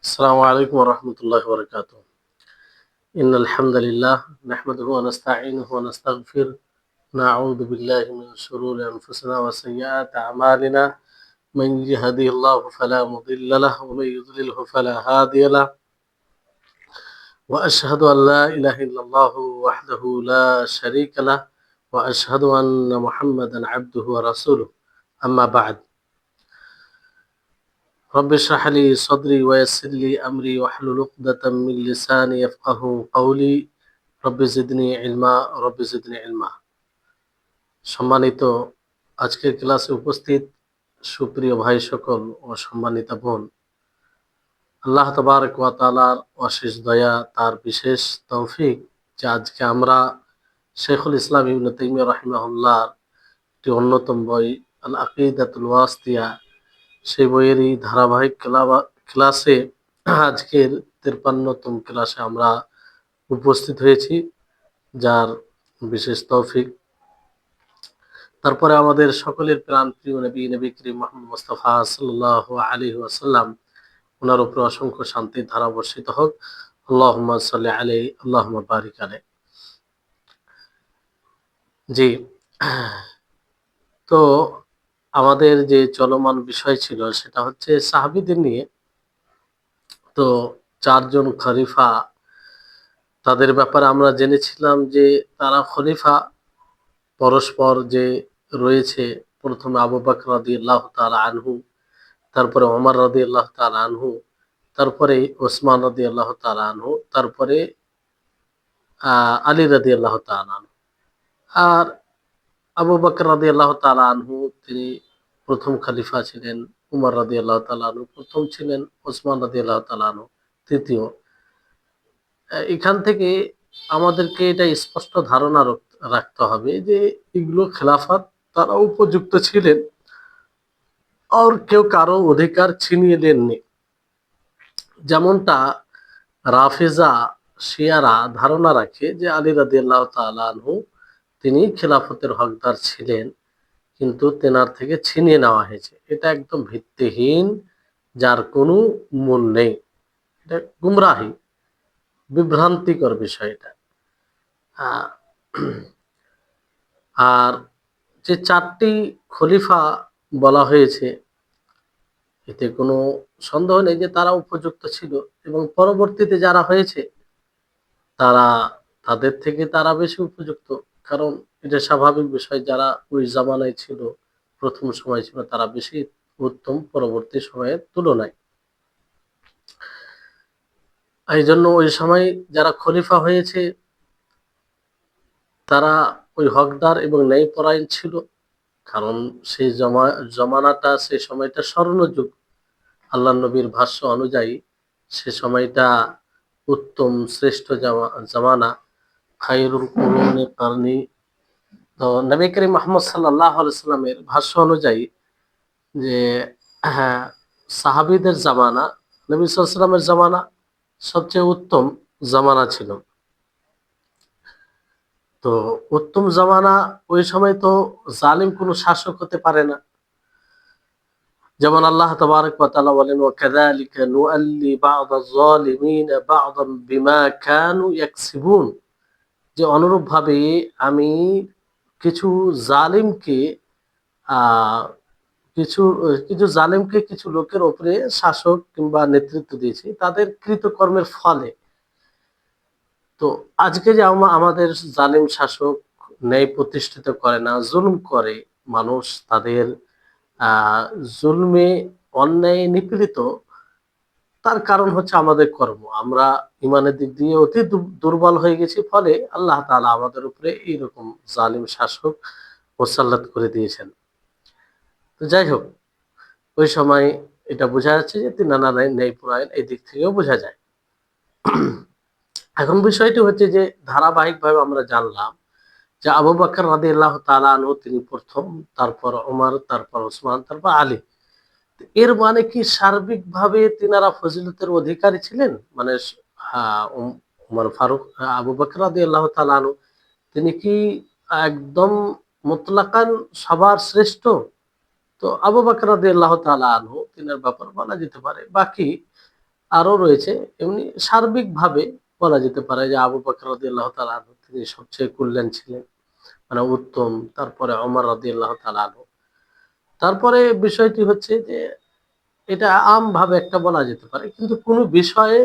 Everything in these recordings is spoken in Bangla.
السلام عليكم ورحمة الله وبركاته. إن الحمد لله نحمده ونستعينه ونستغفره، نعوذ بالله من شرور أنفسنا وسيئات أعمالنا، من يهده الله فلا مضل له ومن يضلله فلا هادي له، وأشهد أن لا إله إلا الله وحده لا شريك له، وأشهد أن محمدا عبده ورسوله. أما بعد، رب اشرح لي صدري ويسر لي أمري واحلل عقدة من لساني يفقهوا قولي رب জিদনি ইলমা রব্বি জিদনি ইলমা। সম্মানিত আজকের ক্লাসে উপস্থিত সুপ্রিয় ভাই সকল ও সম্মানিতা বোন, আল্লাহ তাবারক ওয়া তাআলার অশেষ দয়া, তার বিশেষ তৌফিক যে আজকে আমরা শেখুল ইসলাম ইবনে তাইমিয়া রাহিমাহুল্লাহর একটি অন্যতম বই আল আকিদাতুল ওয়াসিতিয়া, সেই বইয়েরই ধারাবাহিক ক্লাসে আজকের 53তম ক্লাসে আমরা উপস্থিত হয়েছি, যার বিশেষ তৌফিক। তারপরে আমাদের সকলের প্রাণ প্রিয় নবী করিম মুহাম্মদ মুস্তাফা সাল্লাল্লাহু আলাইহি ওয়াসাল্লাম, ওনার উপর অসংখ্য শান্তির ধারা বর্ষিত হোক। আল্লাহুম্মা সাল্লি আলাইহি আল্লাহুম্মা বারিক আলাইহি। জি, তো আমাদের যে চলমান বিষয় ছিল সেটা হচ্ছে সাহাবীদের নিয়ে। তো চারজন খলিফা, তাদের ব্যাপারে আমরা জেনেছিলাম যে তারা খলিফা পরস্পর যে রয়েছে। প্রথমে আবু বকর রাদিয়াল্লাহু তাআলা আনহু, তারপরে ওমর রাদিয়াল্লাহু তাআলা আনহু, তারপরে ওসমান রাদিয়াল্লাহু তাআলা আনহু, তারপরে আলী রাদিয়াল্লাহু তাআলা আনহু। আর আবু বকর রাদিয়াল্লাহু তাআলা আনহু তিনি প্রথম খলিফা ছিলেন, উমর রাদিয়াল্লাহু তাআলা আনহু প্রথম ছিলেন, ওসমান রাদিয়াল্লাহু তাআলা আনহু তৃতীয়। এখান থেকে আমাদেরকে এটা স্পষ্ট ধারণা রাখতে হবে যে এগুলো খেলাফত তারা উপযুক্ত ছিলেন, আর কেউ কারো অধিকার ছিনিয়ে দেননি। যেমনটা রাফিজা শিয়ারা ধারণা রাখে যে আলী রাদিয়াল্লাহু তাআলা আনহু তিনি খেলাফতের হকদার ছিলেন, কিন্তু তেনার থেকে ছিনিয়ে নেওয়া হয়েছে। এটা একদম ভিত্তিহীন, যার কোনো মূল নেই। এটা গুমরাহি, বিভ্রান্তিকর বিষয় এটা। আহ, আর যে চারটি খলিফা বলা হয়েছে, এতে কোনো সন্দেহ নেই যে তারা উপযুক্ত ছিল, এবং পরবর্তীতে যারা হয়েছে তারা তাদের থেকে তারা বেশি উপযুক্ত। কারণ এটা স্বাভাবিক বিষয়, যারা ওই জামানায় ছিল, প্রথম সময় ছিল, তারা বেশি উত্তম পরবর্তী সময়ের তুলনায়। এই জন্য ওই সময় যারা খলিফা হয়েছে তারা ওই হকদার এবং ন্যায়পরায়ণ ছিল। কারণ সেই জমানাটা, সেই সময়টা স্বর্ণযুগ। আল্লাহ নবীর ভাষ্য অনুযায়ী সে সময়টা উত্তম শ্রেষ্ঠ জামানা, খায়রুল কুরুনি কারনি। তো নবী করিম মুহাম্মদ সাল্লাল্লাহু আলাইহি সাল্লামের ভাষ্য অনুযায়ী যে হ্যাঁ, সাহাবীদের জামানা, নবী সাল্লাল্লাহু আলাইহি সাল্লামের জামানা সবচেয়ে উত্তম জামানা ছিল। তো উত্তম জামানা, ওই সময় তো জালিম কোনো শাসক হতে পারে না। যেমন আল্লাহ তাবারক ওয়া তাআলা বলেন, ওয়া কাযালিকা নুআল্লি বা'দাজ জালিমিনা বা'দান বিমা কানু ইয়াকসিবুন, যে অনুরূপভাবে আমি কিছু জালিমকে আহ কিছু কিছু জালিমকে কিছু লোকের উপরে শাসক কিংবা নেতৃত্ব দিয়েছি তাদের কৃতকর্মের ফলে। তো আজকে যে আমাদের জালিম শাসক ন্যায় প্রতিষ্ঠিত করে না, জুলুম করে, মানুষ তাদের আহ জুলমে অন্যায় নিপীড়িত, তার কারণ হচ্ছে আমাদের কর্ম। আমরা ইমানের দিক দিয়ে অতি দুর্বল হয়ে গেছি, ফলে আল্লাহ তাআলা আমাদের উপরে এইরকম জালিম শাসক মুসাল্লাত করে দিয়েছেন। তো যাই হোক, ওই সময় এটা বোঝা যাচ্ছে যে তিনারা ন্যায়পরায়ণ, এই দিক থেকেও বোঝা যায়। এখন বিষয়টি হচ্ছে যে ধারাবাহিকভাবে আমরা জানলাম যে আবু বকর রাদিয়াল্লাহু তাআলা আনহু তিনি প্রথম, তারপর ওমর, তারপর ওসমান, তারপর আলী। এর মানে কি সার্বিকভাবে তিনারা ফজিলতের অধিকারী ছিলেন? মানে ওমর ফারুক, আবু বকর রাদিয়াল্লাহু তাআলা আনহু তিনি কি একদম মুতলাকান সবার শ্রেষ্ঠ? তো আবু বকর রাদিয়াল্লাহু তাআলা আনহু তিনার ব্যাপার বলা যেতে পারে। বাকি আরো রয়েছে। এমনি সার্বিকভাবে বলা যেতে পারে যে আবু বকর রাদিয়াল্লাহু তাআলা আনহু তিনি সবচেয়ে কল্যাণ ছিলেন, মানে উত্তম। তারপরে ওমর রাদিয়াল্লাহু তাআলা আনহু। তারপরে বিষয়টি হচ্ছে যে এটা আমভাবে একটা বলা যেতে পারে। কিন্তু কোনো বিষয়ে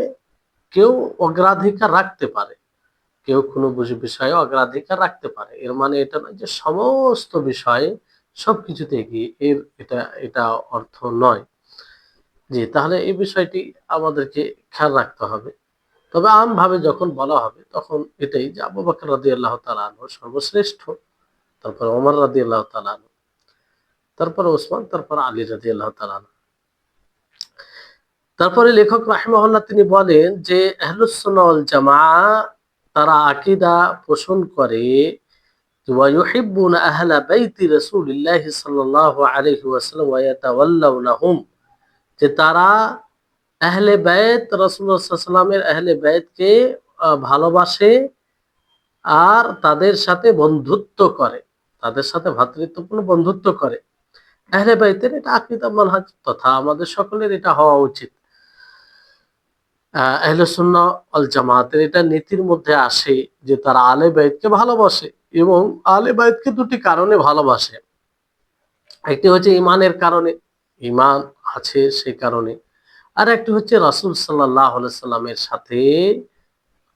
কেউ অগ্রাধিকার রাখতে পারে। কেউ কোনো বিষয়ে অগ্রাধিকার রাখতে পারে। এর মানে এটা নয় যে সমস্ত বিষয়ে সবকিছুতে এগিয়ে। এটা এটা অর্থ নয়। জি, তাহলে এই বিষয়টি আমাদেরকে খেয়াল রাখতে হবে। তবে আমভাবে যখন বলা হবে তখন এটাই যে আবু বকর রাদিয়াল্লাহু তাআলা আনহু সর্বশ্রেষ্ঠ। তারপরে ওমর রাদিয়াল্লাহু তাআলা আনহু, তারপরে ওসমান, তারপরে আলী রাদিয়াল্লাহু তাআলা আনহু। তারপরে লেখক রাহিমাহুল্লাহ তিনি বলেন যে আহলুস সুন্নাহ ওয়াল জামাআহ তারা আকীদা পোষণ করে ওয়া ইউহিব্বুনা আহলা বাইতি রাসূলিল্লাহি সাল্লাল্লাহু আলাইহি ওয়াসাল্লাম ওয়া ইয়াতাওয়াল্লাউনাহুম, যে তারা আহলে বায়ত রাসূলুল্লাহ সাল্লাল্লাহু আলাইহি ওয়াসাল্লামের আহলে বায়তকে ভালোবাসে আর তাদের সাথে বন্ধুত্ব করে, তাদের সাথে ভ্রাতৃত্বপূর্ণ বন্ধুত্ব করে। আহলে বাইতের এটা আকীদা মানহাজ তথা আমাদের সকলের এটা হওয়া উচিত। আহলে সুন্নাহ ওয়াল জামাতের এটা নীতির মধ্যে আসে যে তারা আহলে বাইতকে ভালোবাসে এবং আহলে বাইতকে দুটি কারণে ভালোবাসে। একটি হচ্ছে ঈমানের কারণে, ঈমান আছে সেই কারণে। আর একটি হচ্ছে রাসূল সাল্লাল্লাহু আলাইহি সাল্লামের সাথে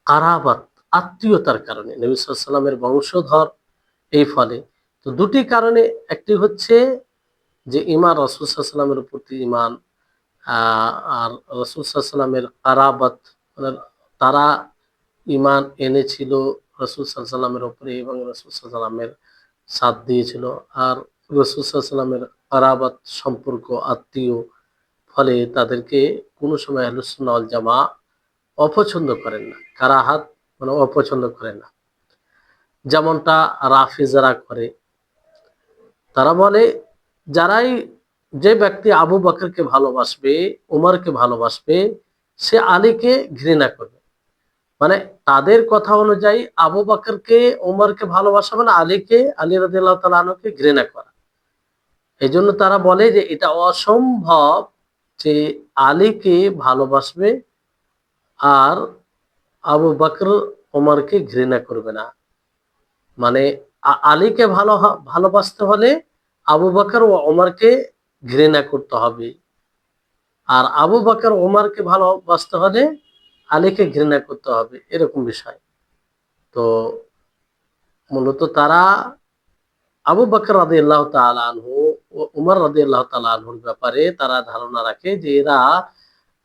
কারাবাত, আত্মীয়তার কারণে। নবী সাল্লাল্লাহু আলাইহি সাল্লামের বংশধর এই ফলে। তো দুটি কারণে, একটি হচ্ছে যে ঈমান, রাসূল সাল্লাল্লাহু আলাইহি সাল্লামের প্রতি ঈমান, আ আর রাসূল সাল্লাল্লাহু আলাইহি সাল্লামের কারাবাত, মানে তারা ঈমান এনেছিল রাসূল সাল্লাল্লাহু আলাইহি সাল্লামের উপরে এবং রাসূল সাল্লাল্লাহু আলাইহি সাল্লামের সাথ দিয়েছিল। আর রাসূল সাল্লাল্লাহু আলাইহি সাল্লামের কারাবাত সম্পর্ক, আত্মীয়, ফলে তাদেরকে কোনো সময় আহলুস সুন্নাহ ওয়াল জামাআহ অপছন্দ করেন না। কারাহাত মানে অপছন্দ করেন না। যেমনটা রাফিজারা করে। তারা বলে যারাই যে ব্যক্তি আবু বকরকে ভালোবাসবে, উমরকে ভালোবাসবে, সে আলীকে ঘৃণা করবে। মানে তাদের কথা অনুযায়ী আবু বকরকে, উমরকে ভালোবাসা মানে আলীকে, আলী রাদিয়াল্লাহু তাআলা আনহুকে ঘৃণা করা। এজন্য তারা বলে যে এটা অসম্ভব যে আলীকে ভালোবাসবে আর আবু বকর ওমরকে ঘৃণা করবে না। মানে আলীকে ভালোবাসতে হলে আবু বকর ও ওমরকে ঘৃণা করতে হবে। আর আবু বকর ওমরকে ভালোবাসতে হলে আলীকে ঘৃণা করতে হবে। এরকম বিষয়। তো মূলত তারা আবু বকর রাদিয়াল্লাহু তাআলা আনহু ও উমর রাদিয়াল্লাহু তাআলা আনহুর ব্যাপারে তারা ধারণা রাখে যে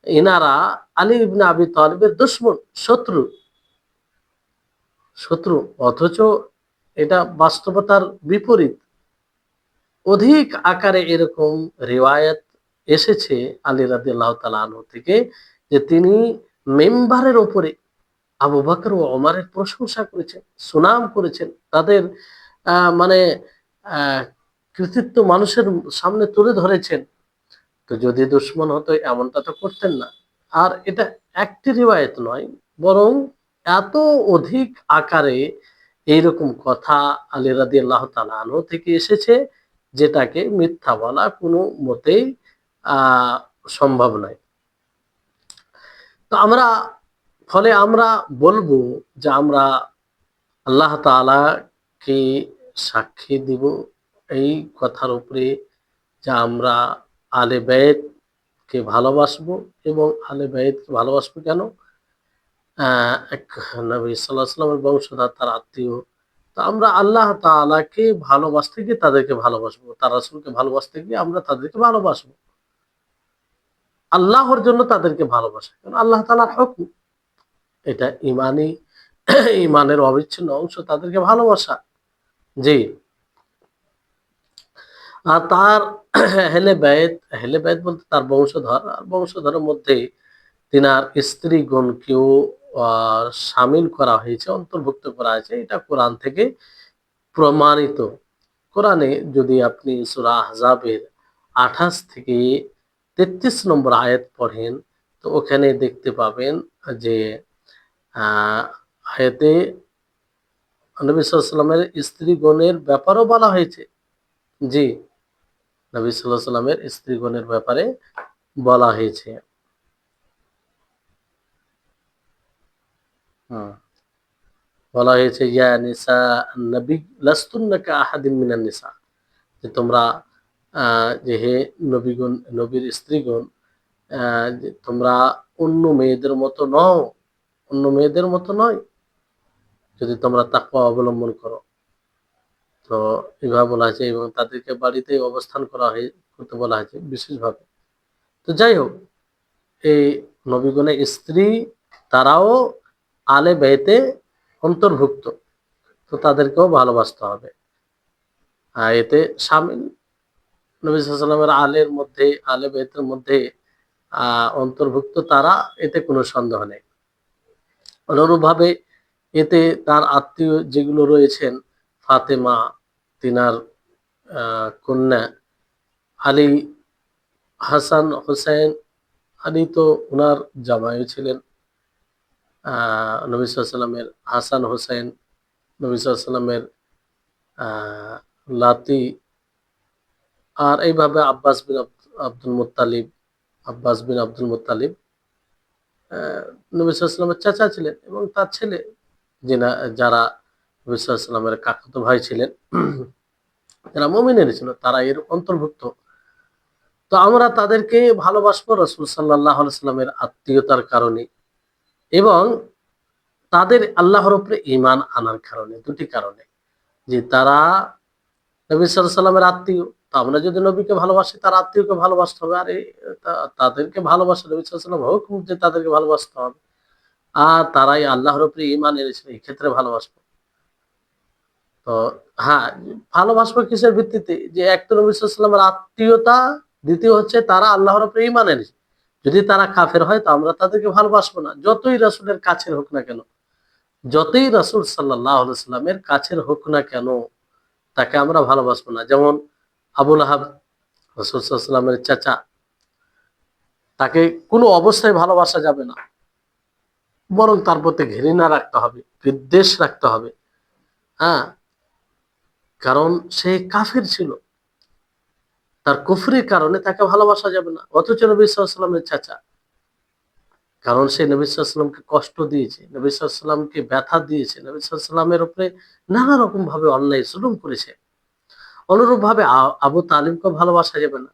এনারা আলী ইবনে আবি তালিবের দুশমন, শত্রু। শত্রু, অথচ এটা বাস্তবতার বিপরীত। অধিক আকারে এরকম রিওয়ায়াত এসেছে আলী রাদিয়াল্লাহু তাআলা আনহু থেকে যে তিনি মিম্বারের উপরে আবু বকর ও ওমরের প্রশংসা করেছেন, সুনাম করেছেন। তাদের মানে কৃতিত্ব মানুষের সামনে তুলে ধরেছেন। তো যদি দুশমন হতো এমনটা তো করতেন না। আর এটা একটি রিওয়ায়াত নয়, বরং এত অধিক আকারে এইরকম কথা আলী রাদিয়াল্লাহু তাআলা আনহু থেকে এসেছে যেটাকে মিথ্যা বলা কোনো মতেই আহ সম্ভব নয়। তো আমরা বলবো যে আমরা আল্লাহ তাআলাকে সাক্ষী দিব এই কথার উপরে যে আমরা আহলে বায়তকে ভালোবাসবো। এবং আহলে বায়তকে ভালোবাসবো কেন? এক নবী সাল্লাল্লাহু আলাইহি ওয়াসাল্লামের বংশধর, তার আত্মীয়। তো আমরা আল্লাহ তাআলাকে ভালোবাসতে গিয়ে তাদেরকে ভালোবাসবো। তার রাসূলকে ভালোবাসতে গিয়ে আমরা তাদেরকে ভালোবাসবো। আল্লাহর জন্য তাদেরকে ভালোবাসা। কারণ আল্লাহ তাআলার হুকুম। এটা ঈমানের অবিচ্ছিন্ন অংশ তাদেরকে ভালোবাসা। জি। আর তার আহলে বাইত বলতে তার বংশধর। আর বংশধরের মধ্যে তিনার স্ত্রীগণকেও শামিল করা হয়েছে, অন্তর্ভুক্ত করা হয়েছে। এটা কোরআন থেকে প্রমাণিত। কোরআনে যদি আপনি সূরা আহজাবের ২৮ থেকে ৩৩ নম্বর আয়াত পড়েন, তো ওখানে দেখতে পাবেন যে আহ আয়াতে নবী সাল্লাল্লাহু আলাইহি ওয়াসাল্লামের স্ত্রীগণের ব্যাপারেও বলা হয়েছে। জি, নবী সাল্লাল্লাহু আলাইহি ওয়াসাল্লামের স্ত্রীগণের ব্যাপারে বলা হয়েছে। হুম, বলা হয়েছে ইয়া নিসা নবী লাস্তুন্না কা আহাদিন মিনান নিসা, যে তোমরা যে হে নবীগণ, নবীর স্ত্রীগণ, যে তোমরা অন্য মেয়েদের মতো নও, অন্য মেয়েদের মতো নয় যদি তোমরা তাকওয়া অবলম্বন করো। তো এভাবে বলা হয়েছে এবং তাদেরকে বাড়িতে অবস্থান করতে বলা হয়েছে বিশেষভাবে। তো যাই হোক, এই নবীগণের স্ত্রী তারাও আলে বেতে অন্তর্ভুক্ত, তো তাদেরকেও ভালোবাসতে হবে। এতে শামিল নবী সাল্লাল্লাহু আলাইহি ওয়াসাল্লামের আলে বেতের মধ্যে অন্তর্ভুক্ত তারা, এতে কোনো সন্দেহ নেই। অনুরূপভাবে এতে তার আত্মীয় যেগুলো রয়েছেন, ফাতেমা, তিনার কন্যা আলী, হাসান, হোসেন, আলী তো উনার জামাইও ছিলেন, নবী সাল্লাল্লাহু আলাইহি ওয়াসাল্লামের হাসান হোসেন, নবী সাল্লাল্লাহু আলাইহি ওয়াসাল্লামের লাতি, আর এইভাবে আব্দুল মুত্তালিব, আব্বাস বিন আব্দুল মুত্তালিব নবী সাল্লাল্লাহু আলাইহি ওয়াসাল্লামের চাচা ছিলেন, এবং তার ছেলে যারা নবী সাল্লাল্লাহু আলাইহি ওয়াসাল্লামের কাকাতো ভাই ছিলেন, যারা মুমিনের ছিল, তারা এর অন্তর্ভুক্ত। তো আমরা তাদেরকে ভালোবাসবো রাসূল সাল্লাল্লাহু আলাইহি ওয়াসাল্লামের আত্মীয়তার কারণে, এবং তাদের আল্লাহর উপরে ঈমান আনার কারণে, দুটি কারণে। যে তারা নবী সাল্লাল্লাহু আলাইহি ওয়াসাল্লামের আত্মীয়, তো আমরা যদি নবীকে ভালোবাসি, তার আত্মীয়কে ভালোবাসতে হবে। আর তাদেরকে ভালোবাসা, নবী সাল্লাল্লাহু আলাইহি ওয়াসাল্লাম হুকুম যে তাদেরকে ভালোবাসতে হবে। আর তারাই আল্লাহর উপরে ঈমান এনেছিল, এই ক্ষেত্রে ভালোবাসবো। তো হ্যাঁ, ভালোবাসবো কিসের ভিত্তিতে? যে এক তো নবী সাল্লাল্লাহু আলাইহি ওয়াসাল্লামের আত্মীয়তা, দ্বিতীয় হচ্ছে তারা আল্লাহর উপরে ঈমান এনেছে। যদি তারা কাফের হয়, তো আমরা তাদেরকে ভালোবাসবো না, যতই রাসূলের কাছের হোক না কেন। যতই রাসূল সাল্লাল্লাহু আলাইহি ওয়াসাল্লামের কাছের হোক না কেন, তাকে আমরা ভালোবাসবো না। যেমন আবু লাহাব, রাসূল সাল্লাল্লাহু আলাইহি ওয়াসাল্লামের চাচা, তাকে কোনো অবস্থায় ভালোবাসা যাবে না, বরং তার প্রতি ঘৃণা রাখতে হবে, বিদ্বেষ রাখতে হবে। হ্যাঁ, কারণ সে কাফির ছিল, তার কুফরির কারণে তাকে ভালোবাসা যাবে না। অথচ নবী সাল্লাল্লাহু আলাইহি ওয়াসাল্লামের চাচা, কারণ সে নবী সাল্লাল্লাহু আলাইহি ওয়াসাল্লামকে কষ্ট দিয়েছে, নবী সাল্লাল্লাহু আলাইহি ওয়াসাল্লামকে ব্যথা দিয়েছে, নবী সাল্লাল্লাহু আলাইহি ওয়াসাল্লামের উপরে নানা রকম ভাবে অন্যায় জুলুম করেছে। অনুরূপ ভাবে আবু তালিবকে ভালোবাসা যাবে না।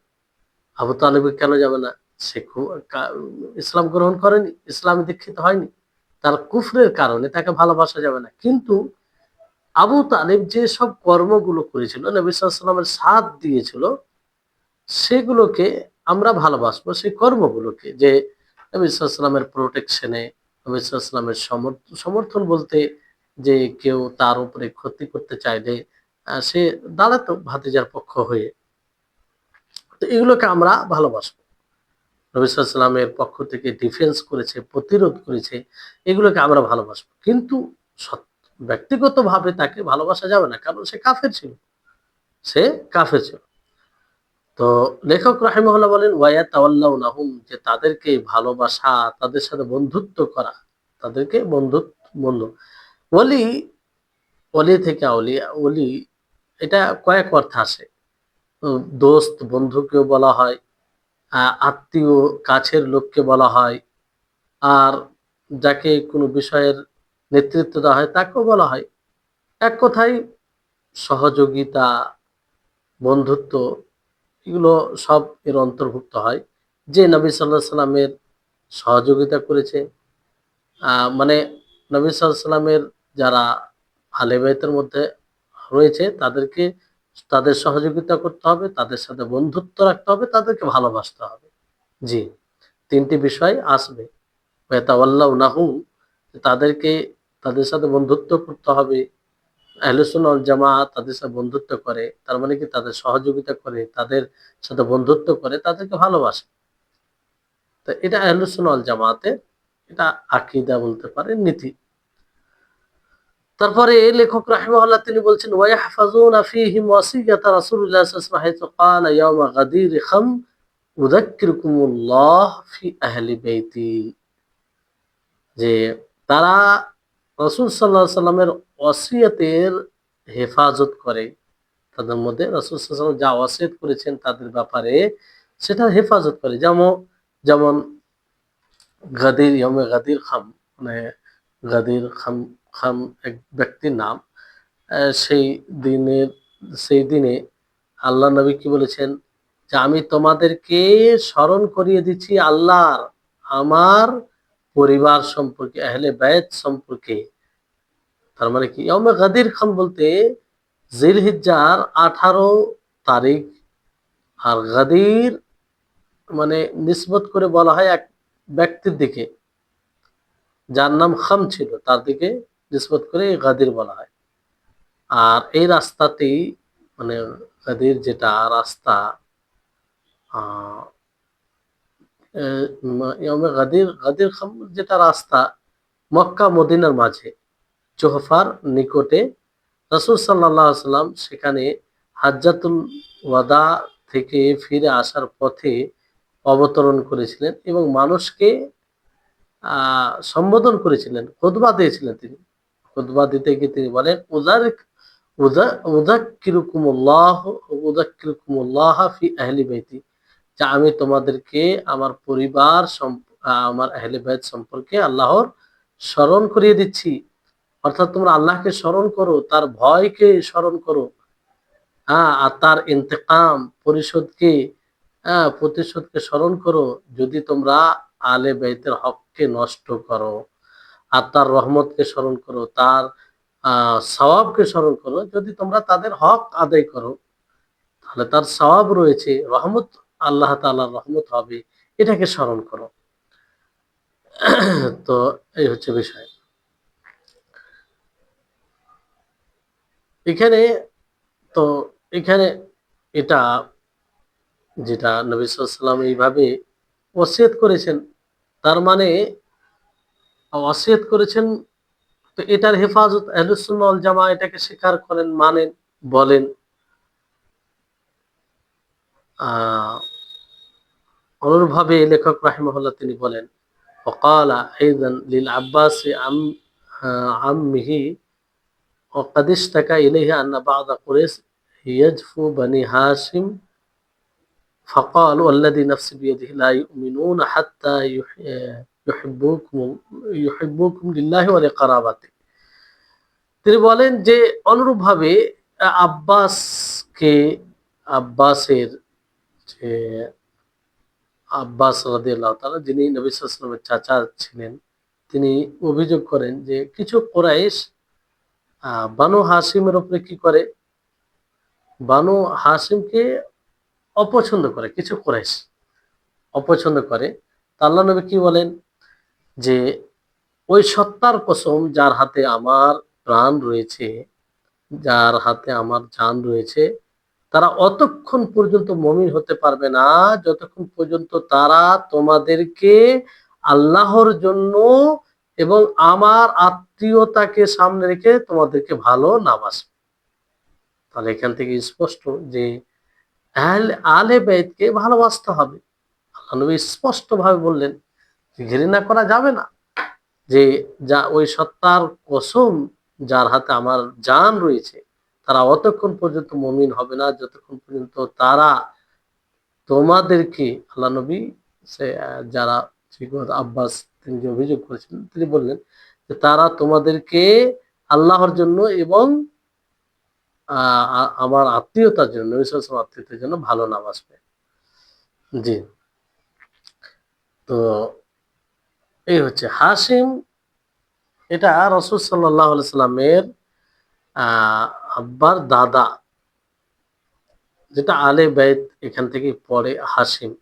আবু তালিবকে কেন যাবে না? সে ইসলাম গ্রহণ করেনি, ইসলামে দীক্ষিত হয়নি, তার কুফরের কারণে তাকে ভালোবাসা যাবে না। কিন্তু আবু তালিব যে সব কর্মগুলো করেছিল, নবী সাল্লাল্লাহু আলাইহি ওয়াসাল্লামের সাথ দিয়েছিল, সেগুলোকে আমরা ভালোবাসবো, সেই কর্মগুলোকে, যে নবী সাল্লাল্লাহু আলাইহি ওয়াসাল্লামের প্রোটেকশনে, নবী সাল্লাল্লাহু আলাইহি ওয়াসাল্লামের সমর্থন বলতে, যে কেউ তার উপরে ক্ষতি করতে চাইলে সে দাঁড়াতো ভাতিজার পক্ষ হয়ে। তো এগুলোকে আমরা ভালোবাসবো। নবী সাল্লাল্লাহু আলাইহি ওয়াসাল্লামের পক্ষ থেকে ডিফেন্স করেছে, প্রতিরোধ করেছে, এগুলোকে আমরা ভালোবাসবো। কিন্তু ব্যক্তিগতভাবে তাকে ভালোবাসা যাবে না, কারণ সে কাফের ছিল, সে কাফের ছিল। তো লেখক রাহিমাহুল্লাহ বলেন ওয়ায়াতাওয়াল্লাউনাহুম, যে তাদেরকে ভালোবাসা, তাদের সাথে বন্ধুত্ব করা, তাদেরকে বন্ধু ওলি, ওলি থেকে আউলিয়া, ওলি এটা কয়েক অর্থে আসে। দোস্ত, বন্ধুকেও বলা হয়, আত্মীয়, কাছের লোককে বলা হয়, আর যাকে কোনো বিষয়ের নেতৃত্ব দেওয়া হয় তাকেও বলা হয়। এক কথায় সহযোগিতা, বন্ধুত্ব, এগুলো সব এর অন্তর্ভুক্ত হয়। যে নবী সাল্লাল্লাহু আলাইহি সাল্লামের সহযোগিতা করেছে, মানে নবী সাল্লাল্লাহু আলাইহি সাল্লামের যারা আহলে বাইতের মধ্যে রয়েছে, তাদেরকে, তাদের সহযোগিতা করতে হবে, তাদের সাথে বন্ধুত্ব রাখতে হবে, তাদেরকে ভালোবাসতে হবে। জি, ৩ টি বিষয় আসবে। ওয়াতাওয়াল্লাউনাহু, তাদেরকে, তাদের সাথে বন্ধুত্ব করতে হবে। আহলে সুন্নাহ ওয়াল জামাত তাদের সাথে বন্ধুত্ব করে, তার মানে কি তাদের সহযোগিতা করে, তাদের সাথে বন্ধুত্ব করে, তাদেরকে ভালোবাসে। তো এটা আহলে সুন্নাহ ওয়াল জামাতের, এটা আকীদা বলতে পারেন, নীতি। তারপরে এই লেখক রাহিমাহুল্লাহ তিনি বলছেন ওয়ায়াহফাজুনা ফীহিম ওয়াসিয়াতা রাসূলুল্লাহ সাল্লাল্লাহু আলাইহি ওয়াসাল্লাম হাইথু ক্বালা ইয়াওমা গাদির খাম উযাক্কিরুকুমুল্লাহ ফি আহলি বাইতি, যে তারা রাসূল সাল্লাল্লাহু আলাইহি সাল্লামের ওয়াসিয়তের হেফাজত করে, তাদের মধ্যে রাসূল সাল্লাল্লাহু আলাইহি ওয়াসাল্লাম যা ওয়াসিয়ত করেছেন তাদের ব্যাপারে, সেটার হেফাজত করে। যেমন গাদির, ইয়াউমে গাদির খাম, মানে গাদির খাম খাম এক ব্যক্তির নাম। সেই দিনের সেই দিনে আল্লাহ নবী কি বলেছেন যে আমি তোমাদেরকে স্মরণ করিয়ে দিচ্ছি আল্লাহর আমার পরিবার সম্পর্কে, আহলে বাইত সম্পর্কে। তার মানে কি ইয়মে গাদির খাম বলতে জিলহিজ্জার 18 তারিখ। আর গাদির মানে নিসবত করে বলা হয় এক ব্যক্তির দিকে যার নাম খাম ছিল, তার দিকে নিসবত করে গাদির বলা হয়। আর এই রাস্তাতেই মানে গাদির যেটা রাস্তা, আহ ইয়মে গাদির গাদির খাম যেটা রাস্তা মক্কা মদিনার মাঝে জোহফার নিকটে রাসূল সাল্লাল্লাহু আলাইহি সাল্লাম সেখানে হাজ্জাতুল ওয়াদা থেকে ফিরে আসার পথে অবতরণ করেছিলেন এবং মানুষকে সম্বোধন করেছিলেন, খুতবা দিয়েছিলেন তিনি। খুতবা দিতে গিয়ে তিনি বলেন উযাক্কিরুকুমুল্লাহ উযাক্কিরুকুমুল্লাহ ফি আহলি বাইতি, যে আমি তোমাদেরকে আমার পরিবার আমার আহলে বাইত সম্পর্কে আল্লাহর স্মরণ করিয়ে দিচ্ছি। অর্থাৎ তোমরা আল্লাহকে স্মরণ করো, তার ভয়কে স্মরণ করো, আর তার ইন্তেকাম প্রতিশোধকে স্মরণ করো যদি তোমরা আলে বাইতের হককে নষ্ট করো। আর তার রহমতকে স্মরণ করো, তার সওয়াবকে স্মরণ করো। যদি তোমরা তাদের হক আদায় করো তাহলে তার সওয়াব রয়েছে, রহমত, আল্লাহ তাআলার রহমত হবে, এটাকে স্মরণ করো। তো এই হচ্ছে বিষয়। এখানে তো এখানে এটা যেটা নবী সাল্লাল্লাহু আলাইহি ওয়াসাল্লাম এইভাবে ওসিয়ত করেছেন, তার মানে ওসিয়ত করেছেন, তো এটার হেফাজত আহলুস সুন্নাহ ওয়াল জামাআহ এটাকে স্বীকার করেন, মানেন, বলেন। অনুরূপভাবে লেখক রাহিমাহুল্লাহ তিনি বলেন وقال أيضا للعباس عمه وقد اشتكى إليه أن بعض قريش يجفو بني هاشم فقال والذي نفسي بيده لا يؤمنون حتى يحبوكم يحبوكم لله ولقرابته। তিনি বলেন যে অনুরূপভাবে আব্বাসকে আব্বাসের যে আব্বাস রাদিয়াল্লাহু তাআলা যিনি নবী সাল্লাল্লাহু আলাইহি ওয়াসাল্লামের চাচা ছিলেন, তিনি অভিযোগ করেন যে কিছু কুরাইশ বানু হাশিমের উপরে কি করে, বানু হাশিমকে অপছন্দ করে, কিছু কুরাইশ অপছন্দ করে। তা আল্লাহ নবী কি বলেন যে ওই সত্তার কসম যার হাতে আমার প্রাণ রয়েছে, যার হাতে আমার জান রয়েছে, তারা অতক্ষণ পর্যন্ত মুমিন হতে পারবে না যতক্ষণ পর্যন্ত তারা তোমাদেরকে আল্লাহর জন্য এবং আমার আত্মীয়তাকে সামনে রেখে তোমাদেরকে ভালো না বাসবে। তাহলে এখান থেকে স্পষ্ট যে আহলে বাইতকে ভালোবাসতে হবে। আল্লাহ নবী স্পষ্ট ভাবে বললেন যে ঘৃণা করা যাবে না, যে যা ওই সত্তার কসম যার হাতে আমার জান রয়েছে, তারা অতক্ষণ পর্যন্ত মুমিন হবে না যতক্ষণ পর্যন্ত তারা তোমাদেরকে, আল্লাহ নবী সে যারা আব্বাস তিনি যে অভিযোগ করেছিলেন তিনি বললেন যে তারা তোমাদেরকে আল্লাহর জন্য এবং আমার আত্মীয়তার জন্য, নবী সাল্লাল্লাহু আলাইহি ওয়াসাল্লাম আত্মীয়তার জন্য ভালো না বাসবে। জি, তো এই হচ্ছে হাশিম, এটা রাসূল সাল্লাল্লাহু আলাইহি সাল্লামের আব্বার দাদা, যেটা আলে বাইত এখান থেকে পড়ে হাশিম।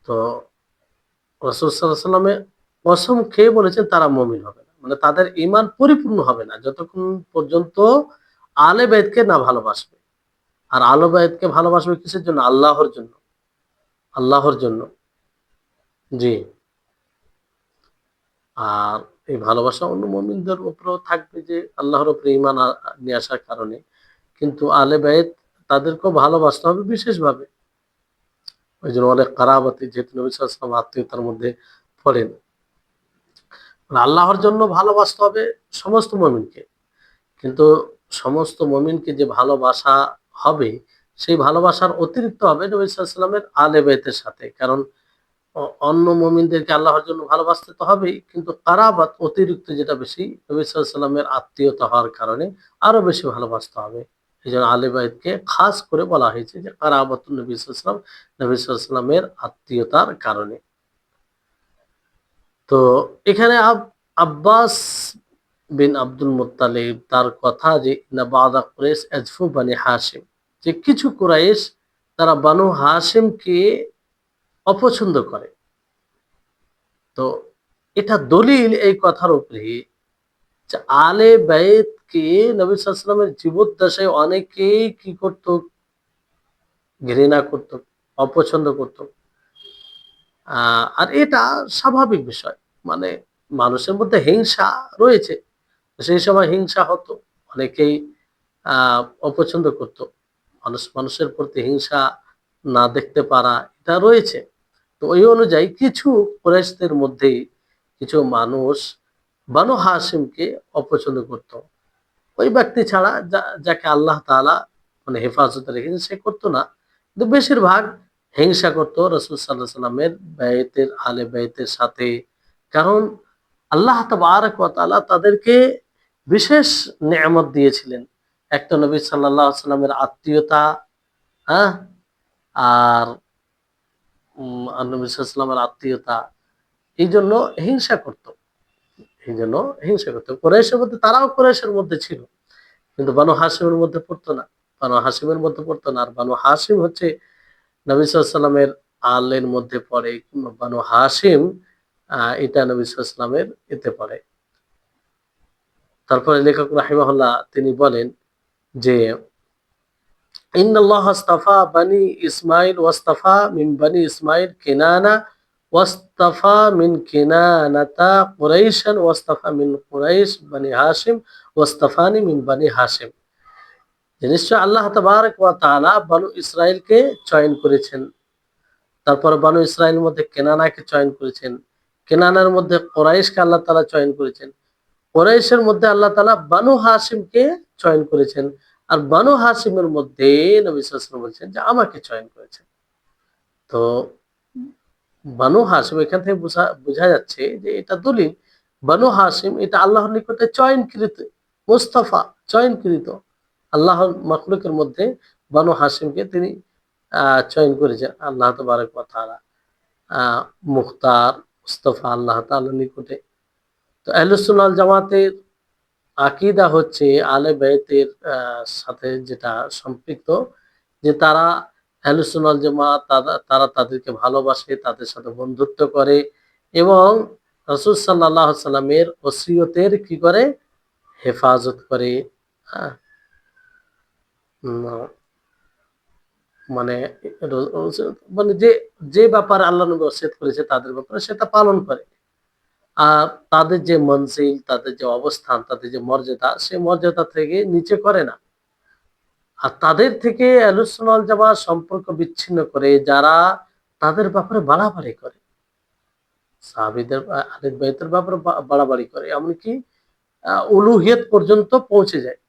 তো রাসূল সাল্লাল্লাহু আলাইহি সাল্লামের কসম খেয়ে বলেছেন তারা মুমিন হবে না, মানে তাদের ঈমান পরিপূর্ণ হবে না যতক্ষণ পর্যন্ত আলে বাইতকে না ভালোবাসবে। আর আলে বাইতকে ভালোবাসবে কিসের জন্য? আল্লাহর জন্য, আল্লাহর জন্য। জি, আর এই ভালোবাসা অন্য মুমিনদের উপরেও থাকবে যে আল্লাহর উপরে ঈমান নিয়ে আসার কারণে। কিন্তু আলে বাইত তাদেরকেও ভালোবাসতে হবে বিশেষভাবে। ওই জন্য অনেক কারাবাতি, যেহেতু নবী সাল্লাল্লাহু আলাইহি ওয়াসাল্লাম আত্মীয়তার মধ্যে পড়েন। আল্লাহর জন্য ভালোবাসতে হবে সমস্ত মুমিনকে, কিন্তু সমস্ত মুমিনকে যে ভালোবাসা হবে সেই ভালোবাসার অতিরিক্ত হবে নবী সাল্লাল্লাহু আলাইহি ওয়াসাল্লামের আহলে বাইতের সাথে। কারণ অন্য মুমিনদেরকে আল্লাহর জন্য ভালোবাসতে তো হবেই, কিন্তু কারাবাত অতিরিক্ত যেটা বেশি নবী সাল্লাল্লাহু আলাইহি ওয়াসাল্লামের আত্মীয়তা হওয়ার কারণে আরো বেশি ভালোবাসতে হবে। এই জন্য আহলে বাইতকে খাস করে বলা হয়েছে যে কারাবাতুন নবী সাল্লাল্লাহু আলাইহি ওয়াসাল্লাম, নবী সাল্লাল্লাহু আলাইহি ওয়াসাল্লামের আত্মীয়তার কারণে। তো এখানে আব্বাস বিন আব্দুল মুত্তালিব তার কথা যে ইন্না বাদা কুরাইশ আজফু বানি হাশিম, যে কিছু কুরাইশ তারা বানু হাশিমকে অপছন্দ করে। তো এটা দলিল এই কথার উপরে যে আলে বাইতকে নবী সাল্লাল্লাহু আলাইহি ওয়াসাল্লামের জীবদ্দশায় অনেকেই কি করত, ঘৃণা করত, অপছন্দ করত। আর এটা স্বাভাবিক বিষয়। মানে মানুষের মধ্যে হিংসা রয়েছে। সেই সময় হিংসা হতো। অনেকেই আ অপছন্দ করত। মানুষের প্রতি হিংসা না দেখতে পারা এটা রয়েছে। তো ওই অনুযায়ী কিছু কুরাইশদের মধ্যেই কিছু মানুষ বানু হাশিমকে অপছন্দ করত। ওই ব্যক্তি ছাড়া যাকে আল্লাহ তাআলা মানে হেফাজতে রেখেছেন সে করত না। কিন্তু বেশিরভাগ হিংসা করত রাসূল সাল্লাল্লাহু আলাইহি ওয়াসাল্লামের বাইতের আহলে বাইতের সাথে। কারণ আল্লাহ তাবারাক ওয়া তাআলা তাদেরকে বিশেষ নেয়ামত দিয়েছিলেন। একটা নবী সাল্লাল্লাহু আলাইহি ওয়াসাল্লামের আত্মীয়তা, হ্যাঁ? আর নবী সাল্লাল্লাহু আলাইহি ওয়াসাল্লামের আত্মীয়তা। এইজন্য হিংসা করত। এইজন্য হিংসা করত। কুরাইশের মধ্যে তারাও কুরাইশের মধ্যে ছিল। কিন্তু বানু হাশিমের মধ্যে পড়তো না। বানু হাশিমের মধ্যে পড়তো না। আর বানু হাশিম হচ্ছে নবী সাল্লাল্লাহু আলাইহি ওয়াসাল্লামের আলের মধ্যে পড়ে, কিংবা বানু হাশিম এটা নবী সাল্লাল্লাহু আলাইহি ওয়াসাল্লামের এতে পড়ে। তারপরে লেখক রাহিমাহুল্লাহ তিনি বলেন যে ইন্নাল্লাহ আস্তাফা বানি ইসমাইল ওয়াস্তাফা মিন বানি ইসমাইল কিনানা ওয়াস্তাফা মিন কিনানাতা কুরাইশান ওয়াস্তাফা মিন কুরাইশ বানি হাশিম ওয়াস্তাফানি মিন বানি হাশিম। যে নিশ্চয় আল্লাহ তাবারক ওয়া তাআলা বানু ইসরাইলকে চয়ন করেছেন। তারপর বানু ইসরাইলের মধ্যে কেনানাকে চয়ন করেছেন। কেনানার মধ্যে কুরাইশকে আল্লাহ তাআলা চয়ন করেছেন। কুরাইশের মধ্যে আল্লাহ তাআলা বানু হাশিমকে চয়ন করেছেন। আর বানু হাশিমের মধ্যে নবী সাল্লাল্লাহু আলাইহি ওয়াসাল্লাম বলছেন যে আমাকে চয়ন করেছেন। তো বানু হাশিম এখান থেকে বোঝা যাচ্ছে যে এটা দলিল। বানু হাশিম এটা আল্লাহর নিকটে চয়নকৃত, মুস্তাফা, চয়নকৃত। আল্লাহর মাখলুকের মধ্যে বানু হাশিমকে তিনি চয়ন করেছেন আল্লাহ তাবারক ওয়া তাআলা। মুখতার, মুস্তাফা আল্লাহ তাআলার নিকটে। তো আহলুস সুন্নাহ ওয়াল জামাতের আকীদা হচ্ছে আহলে বাইতের সাথে যেটা সম্পৃক্ত, যে তারা আহলুস সুন্নাহ ওয়াল জামাত তারা তাদেরকে ভালোবাসে, তাদের সাথে বন্ধুত্ব করে এবং রাসূল সাল্লাল্লাহু আলাইহি সাল্লামের ওসিয়তের কি করে, হেফাজত করে। হ্যাঁ? উম মানে মানে যে যে ব্যাপারে আল্লাহ নবী ওসিয়ত করেছে তাদের ব্যাপারে সেটা পালন করে। আর তাদের যে মনজিল, তাদের যে অবস্থান, তাদের যে মর্যাদা, সেই মর্যাদা থেকে নিচে করে না। আর তাদের থেকে আহলুস সুন্নাহ ওয়াল জামাত সম্পর্ক বিচ্ছিন্ন করে যারা তাদের ব্যাপারে বাড়াবাড়ি করে। সাহাবীদের আহলে বাইতের ব্যাপারে বাড়াবাড়ি করে। এমনকি উলুহিয়ত পর্যন্ত পৌঁছে যায়।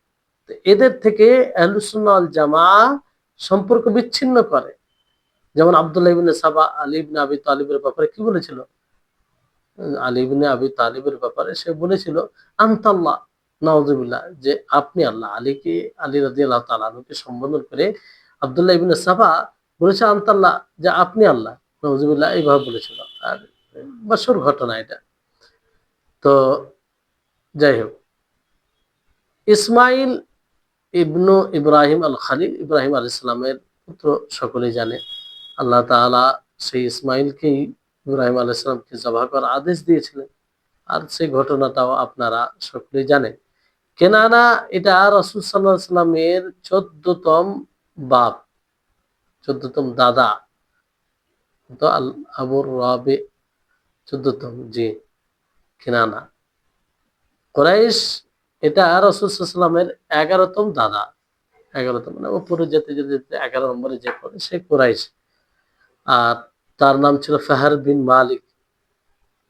তো এদের থেকে আহলুস সুন্নাহ ওয়াল জামাত সম্পর্ক বিচ্ছিন্ন করে। যেমন আব্দুল্লাহ ইবনে সাবা আলী ইবনে আবি তালিবের ব্যাপারে কি বলেছিল? আলী ইবনে আবি তালিবের ব্যাপারে সে বলেছিল আনতাল্লাহ, নাউযুবিল্লাহ, যে আপনি আল্লাহ। আলী রাদিয়াল্লাহু তাআলা আনহুকে সম্বোধন করে আব্দুল্লাহ ইবনে সাবা বলেছে আনতাল্লাহ, যে আপনি আল্লাহ, নাউযুবিল্লাহ, এইভাবে বলেছিল। আর মাশহুর ঘটনা এটা। তো যাই হোক, ইসমাইল ইবনু ইব্রাহিম আল খালিল, ইব্রাহিম আলাইহিস সালামের পুত্র সকলেই জানে। আল্লাহ তাআলা সেই ইসমাইলকেই ইব্রাহিম আলাইহিস সালামকে জবাহ করার আদেশ দিয়েছিলেন। আর সেই ঘটনাটাও আপনারা সকলেই জানেন। কেনানা এটা রাসূল সাল্লাল্লাহু আলাইহি ওয়াসাল্লামের ১৪তম বাপ, ১৪তম দাদা। তো আবুর রাবি ১৪তম, জি, কেনানা। কুরাইশ এটা রাসূল সাল্লাল্লাহু আলাইহি ওয়াসাল্লামের ১১তম দাদা। ১১তম মানে উপরে যেতে যেতে যেতে ১১ নম্বরে যে পড়ে সে কুরাইশ। আর তার নাম ছিল ফাহার বিন মালিক।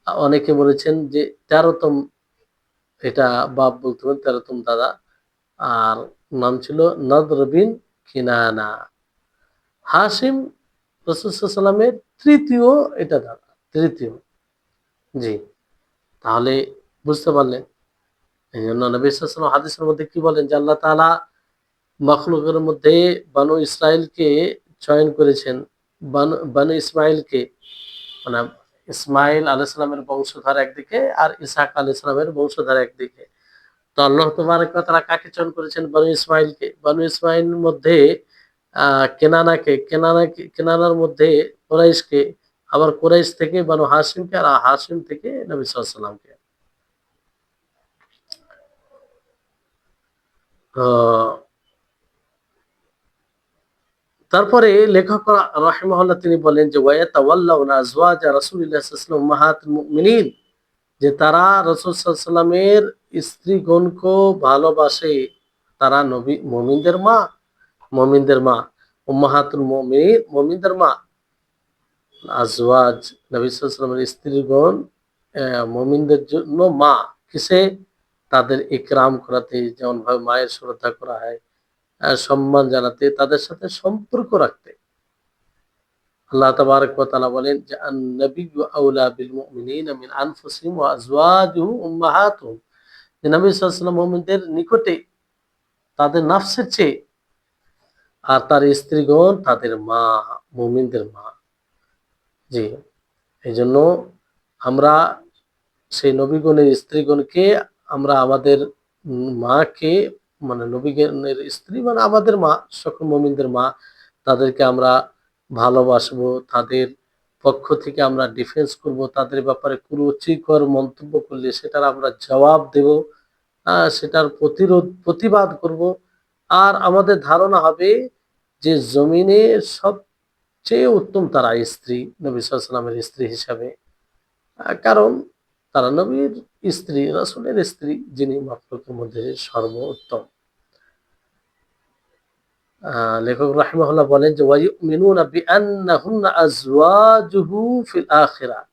অনেকে বলেছেন যে ১৩তম, এটা বাপ বলতে পারেন, ১৩তম দাদা। আর নাম ছিল নদর বিন কিনানা। হাশিম রাসূল সাল্লাল্লাহু আলাইহি ওয়াসাল্লামের ৩য় এটা দাদা। তৃতীয়। জি, তাহলে বুঝতে পারলেন। এই জন্য নবী সাল্লাল্লাহু আলাইহি ওয়াসাল্লাম হাদিসের মধ্যে কি বলেন যে আল্লাহ তাআলা মখলুকের মধ্যে বনু ইসরাইলকে চয়ন করেছেন। বনু ইসমাইলকে, মানে ইসমাইল আলাইহিস সালামের বংশধর একদিকে আর ইসহাক আলাইহিস সালামের বংশধর একদিকে। তো আল্লাহ তাবারক ওয়া তাআলা কাকে চয়ন করেছেন? বনু ইসমাইলকে। বনু ইসমাইলের মধ্যে কেনানার মধ্যে কুরাইশকে, আবার কুরাইশ থেকে বনু হাশিমকে, আর হাশিম থেকে নবী সাল্লাল্লাহু আলাইহি ওয়াসাল্লামকে। তো তারপরে লেখক রাহিমাহুল্লাহ তিনি বলেন যে ওয়ায়াতাওয়াল্লাউনা আজওয়াজা রাসূলিল্লাহ সাল্লাল্লাহু আলাইহি ওয়াসাল্লাম উম্মাহাতুল মুমিনিন, যে তারা রাসূল সাল্লাল্লাহু আলাইহি ওয়াসাল্লামের স্ত্রীগণকে ভালোবাসে। তারা নবী মুমিনদের মা, মুমিনদের মা, উম্মাহাতুল মুমিনিন মুমিনদের মা। আজওয়াজ নবী সাল্লাল্লাহু আলাইহি ওয়াসাল্লামের স্ত্রীগণ মুমিনদের জন্য মা। কিসে? তাদের ইকরাম করাতে, যেমন ভাবে মায়ের শ্রদ্ধা করা হয়, সম্মান জানাতে, তাদের সাথে সম্পর্ক রাখতে। আল্লাহ তাবারক ওয়া তাআলা বলেন যে আন-নাবিয়্যু আওলা বিল মুমিনিনা মিন আনফুসিহিম ওয়া আজওয়াজুহু উম্মাহাতুহুম, যে নবী সাল্লাল্লাহু আলাইহি ওয়াসাল্লাম মুমিনদের নিকটে তাদের নফসের চেয়ে, আর তার স্ত্রীগণ তাদের মা, মুমিনদের মা। জি, এইজন্য আমরা সেই নবীগণের স্ত্রীগণকে, আমরা আমাদের মাকে, মানে নবীগণের স্ত্রী মানে আমাদের মা, সকল মুমিনদের মা, তাদেরকে আমরা ভালোবাসবো, তাদের পক্ষ থেকে আমরা ডিফেন্স করব, তাদের ব্যাপারে কুরুচিকর মন্তব্য করলে সেটার আমরা জবাব দেব, সেটার প্রতিবাদ করব। আর আমাদের ধারণা হবে যে জমিনে সবচেয়ে উত্তম তারা স্ত্রী, নবী সাল্লাল্লাহু আলাইহি ওয়াসাল্লামের স্ত্রী হিসাবে। কারণ তারা নবীর স্ত্রী, রাসূলের স্ত্রী, যিনি মাখলুকের মধ্যে সর্বোত্তম। লেখক রাহিমাহুল্লাহ বলেন যে ওয়ায়ুমিনুনা বিআন্নাহুন্না আজওয়াজুহু ফিল আখিরাহ,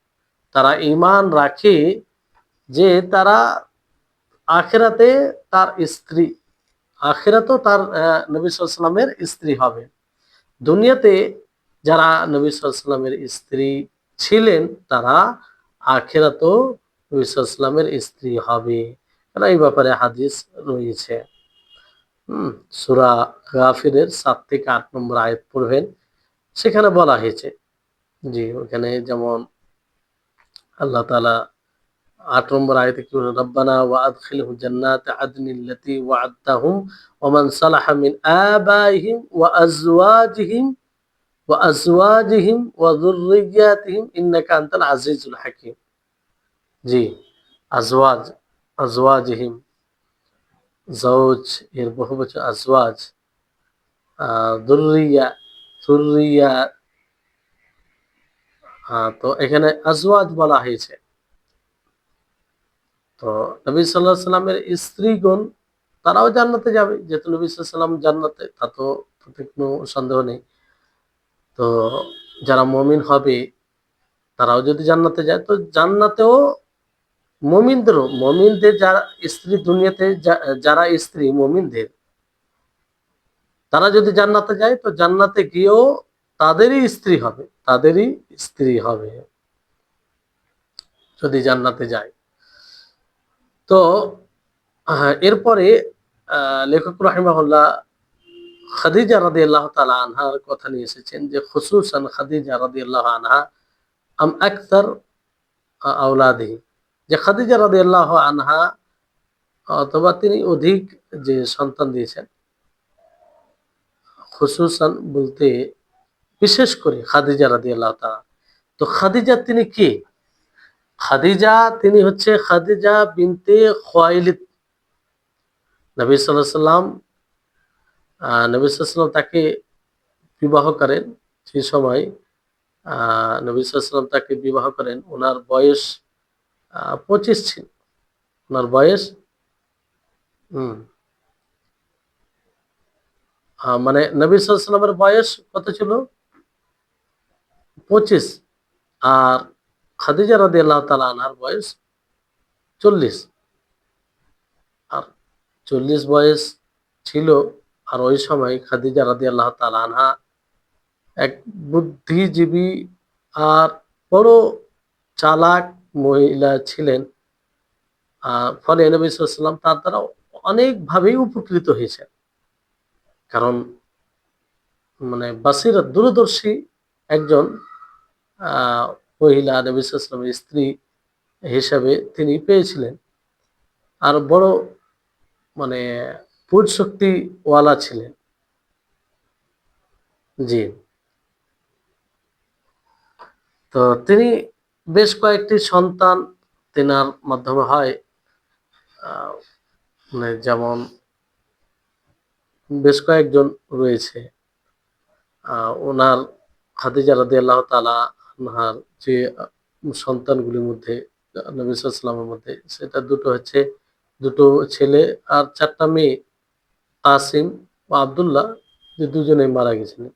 তারা ঈমান রাখে যে তারা আখিরাতে তার স্ত্রী, আখিরাতেও তার নবী সাল্লাল্লাহু আলাইহি ওয়াসাল্লামের স্ত্রী হবে। দুনিয়াতে যারা নবী সাল্লাল্লাহু আলাইহি ওয়াসাল্লামের স্ত্রী ছিলেন, তারা আখিরাতেও নবী সাল্লাল্লাহু আলাইহি ওয়াসাল্লামের স্ত্রী হবে। কারণ এই ব্যাপারে হাদিস রয়েছে। সূরা গাফিরের ৭ থেকে ৮ নম্বর আয়াত পড়বেন, সেখানে বলা হয়েছে। জি, ওখানে যেমন আল্লাহ তাআলা ৮ নম্বর আয়াতে কি বলেন? রব্বানা ওয়া আদখিলহু জান্নাতা আদনিল্লাতী ওয়া'আদতাহুম ওয়া মান সালাহা মিন আবাইহিম ওয়া আজওয়াজিহিম ওয়া যুররিয়্যাতিহিম ইন্নাকা আনতাল আজিজুল হাকীম। জি, আজওয়াজ, আজওয়াজিহিম, যৌজ এর বহুবচন আজওয়াজ, যুররিয়া, যুররিয়া, তো এখানে আজওয়াজ বলা হয়েছে। তো নবী সাল্লাল্লাহু আলাইহি সাল্লামের স্ত্রীগণ তারাও জান্নাতে যাবে, যেহেতু নবী সাল্লাল্লাহু আলাইহি সাল্লাম জান্নাতে, তা তো তাতে কোনো সন্দেহ নেই। তো যারা মুমিন হবে তারাও যদি জান্নাতে যায়, তো জান্নাতেও মুমিনদের যারা স্ত্রী, দুনিয়াতে যারা স্ত্রী মুমিনদের, তারা যদি জান্নাতে যায়, তো জান্নাতে গিয়েও তাদেরই স্ত্রী হবে, তাদেরই স্ত্রী হবে যদি জান্নাতে যায়। তো এরপরে লেখক রাহিমাহুল্লাহ খাদিজা রাদিয়াল্লাহু তাআলা আনহার কথা নিয়ে এসেছেন যে খুসুসান খাদিজা রাদিয়াল্লাহু আনহা আকসার আওলাদিহি, যে খাদিজা রাদিয়াল্লাহু আনহা অথবা তিনি অধিক যে সন্তান দিয়েছেন। খুসুসান বলতে বিশেষ করে খাদিজা রাদিয়াল্লাহু তাআলা। তো খাদিজা তিনি কে? খাদিজা তিনি হচ্ছে খাদিজা বিনতে খুয়াইলিদ। নবী সাল্লাল্লাহু আলাইহি ওয়াসাল্লাম, নবী সাল্লাল্লাহু আলাইহি ওয়াসাল্লাম তাকে বিবাহ করেন। সে সময় নবী সাল্লাল্লাহু আলাইহি ওয়াসাল্লাম তাকে বিবাহ করেন, উনার বয়স ২৫ ছিল। উনার বয়স হুম মানে নবী সাল্লাল্লাহু আলাইহি ওয়াসাল্লামের বয়স কত ছিল? ২৫। আর খাদিজা রাদিয়াল্লাহু তাআলা আনহার বয়স ৪০। আর ৪০ বয়স ছিল। আর ওই সময় খাদিজা রাদিয়াল্লাহু তাআলা আনহা এক বুদ্ধিজীবী আর বড় চালাক মহিলা ছিলেন, ফলে নবী সাল্লাল্লাহু আলাইহি ওয়াসাল্লাম তার দ্বারা অনেকভাবেই উপকৃত হয়েছেন। কারণ মানে বাসিরাত দূরদর্শী একজন আহ, মহিলা নবী সাল্লাল্লাহু আলাইহি ওয়াসাল্লামের স্ত্রী হিসাবে তিনি পেয়েছিলেন। আর বড় মানে পুরুষ শক্তি ওয়ালা ছিলেন। জি। তো তিনি বেশ কয়েকটি সন্তান তেনার মাধ্যমে হয়। আহ, মানে যেমন বেশ কয়েকজন রয়েছে। ওনার খাদিজা রাদিয়াল্লাহু তাআলা আনহার যে সন্তানগুলির মধ্যে নবী সাল্লাল্লাহু আলাইহি ওয়াসাল্লামের মধ্যে সেটা দুটো হচ্ছে দুটো ছেলে আর চারটা মেয়ে, কাসিম ও আব্দুল্লাহ, যে দুজনেই মারা গেছিলেন।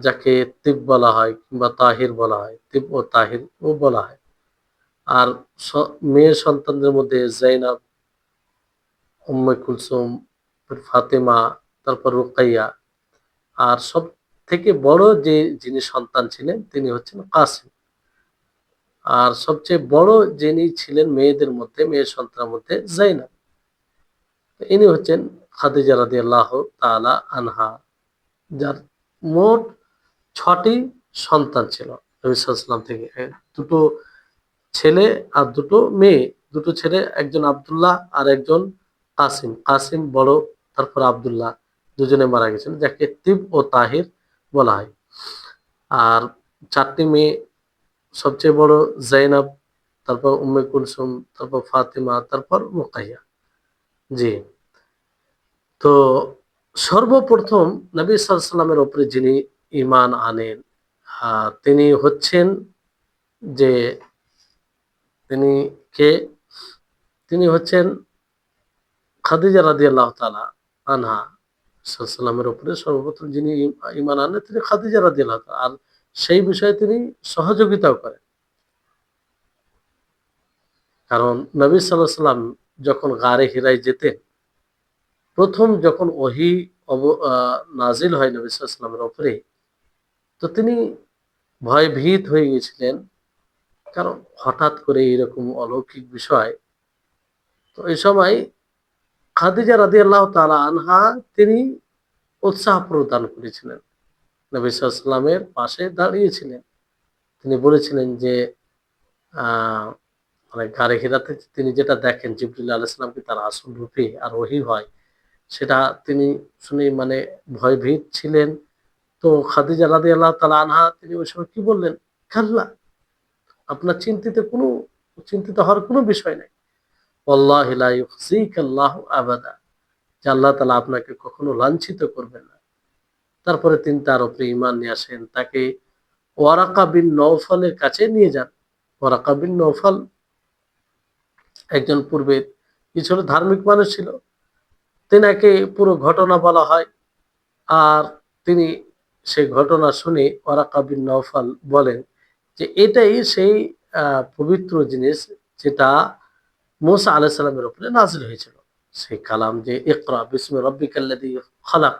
যাকে তিব বলা হয় কিংবা তাহির বলা হয়, তিব ও তাহির ও বলা হয়। আর মেয়ের সন্তানদের মধ্যে জাইনাব, উম্মে কুলসুম, ফাতেমা, তারপর রুকাইয়া। আর সব থেকে বড় যে যিনি সন্তান ছিলেন তিনি হচ্ছেন কাসিম। আর সবচেয়ে বড় যিনি ছিলেন মেয়েদের মধ্যে, মেয়ের সন্তানের মধ্যে জাইনাব। ইনি হচ্ছেন খাদিজা রাদিয়াল্লাহু তাআলা আনহা, যার মোট ৬টি সন্তান ছিল নবী সাল্লাল্লাহু আলাইহি ওয়াসাল্লাম থেকে। দুটো ছেলে আর দুটো মেয়ে। দুটো ছেলে, একজন আব্দুল্লাহ আর একজন কাসিম। কাসিম বড়, তারপর আব্দুল্লাহ, দুজনে মারা গেছেন, যাকে তিব ও তাহির বলা হয়। আর ৪টি মেয়ে, সবচেয়ে বড় জাইনাব, তারপর উম্মে কুলসুম, তারপর ফাতিমা, তারপর রুকাইয়া। জি। তো সর্বপ্রথম নবী সাল্লাল্লাহু আলাইহি ওয়াসাল্লামের উপরে যিনি ঈমান আনেন, তিনি হচ্ছেন যে তিনি কে? তিনি হচ্ছেন খাদিজা রাদিয়াল্লাহু তাআলা আনহা। সাল্লামের উপরে সর্বপ্রথম যিনি ঈমান আনেন তিনি খাদিজা রাদিয়াল্লাহু তাআলা। আর সেই বিষয়ে তিনি সহযোগিতাও করেন। কারণ নবী সাল্লাল্লাহু আলাইহি ওয়াসাল্লাম যখন গারে হিরায় যেতেন, প্রথম যখন ওহী নাজিল হয় নবী সাল্লাল্লাহু আলাইহি ওয়াসাল্লামের উপরে, তো তিনি ভয়ভীত হয়ে গেছিলেন। কারণ হঠাৎ করে এরকম অলৌকিক বিষয়। তো এই সময় খাদিজা রাদিয়াল্লাহু তাআলা আনহা তিনি উৎসাহ প্রদান করেছিলেন। নবী সাল্লাল্লাহু আলাইহি ওয়াসাল্লামের পাশে দাঁড়িয়েছিলেন। তিনি বলেছিলেন যে আহ মানে গারে হিরাতে তিনি যেটা দেখেন জিবরিল আলাইহিস সালামকে তার আসল রূপে আর ওহী হয়, সেটা তিনি শুনে মানে ভয়ভীত ছিলেন। তো খাদিজা রাদিয়াল্লাহু তাআলা আনহা তিনি ওই সময় কি বললেন? কাল্লা, আপনার চিন্তিত হওয়ার কোনো বিষয় নাই। ওয়াল্লাহি লা ইউখজিকাল্লাহু আবাদা। যে আল্লাহ তাআলা আপনাকে কখনো লাঞ্ছিত করবেন না। তারপরে তিনি তার উপরে ঈমান নিয়ে আসেন। তাকে ওয়ারাকা বিন নওফলের কাছে নিয়ে যান। ওয়ারাকা বিন নওফল একজন পূর্বের কি ছিল? ধার্মিক মানুষ ছিল। তেনাকে পুরো ঘটনা বলা হয়। আর তিনি সেই ঘটনা শুনে ওয়ারাকা বিন নওফল বলেন যে এটাই সেই পবিত্র জিনিস যেটা মুসা আলাইহিস সালামের উপরে নাযিল হয়েছিল। সেই কালাম, যে ইকরা বিসমি রাব্বিকাল্লাযী খালাক।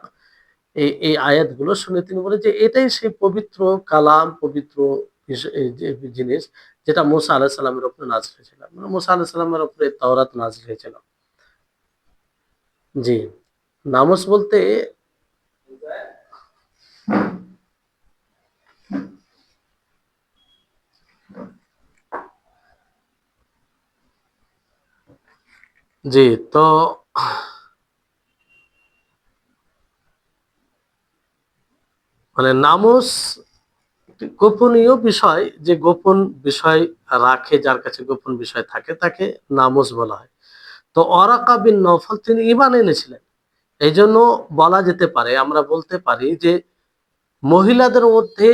এই আয়াতগুলো শুনে তিনি বলেন যে এটাই সেই পবিত্র কালাম, পবিত্র এই যে জিনিস যেটা মুসা আলাইহিস সালামের উপরে নাযিল হয়েছিল। মানে মুসা আলাইহিস সালামের উপরে তাওরাত নাযিল হয়েছিল। জি। নামুস বলতে জি, তো মানে নামুস একটি গোপনীয় বিষয়, যে গোপন বিষয় রাখে, যার কাছে গোপন বিষয় থাকে তাকে নামুস বলা হয়। তো ওয়ারাকা বিন নওফল তিনি ঈমান এনেছিলেন। এইজন্য বলা যেতে পারে, আমরা বলতে পারি যে মহিলাদের মধ্যে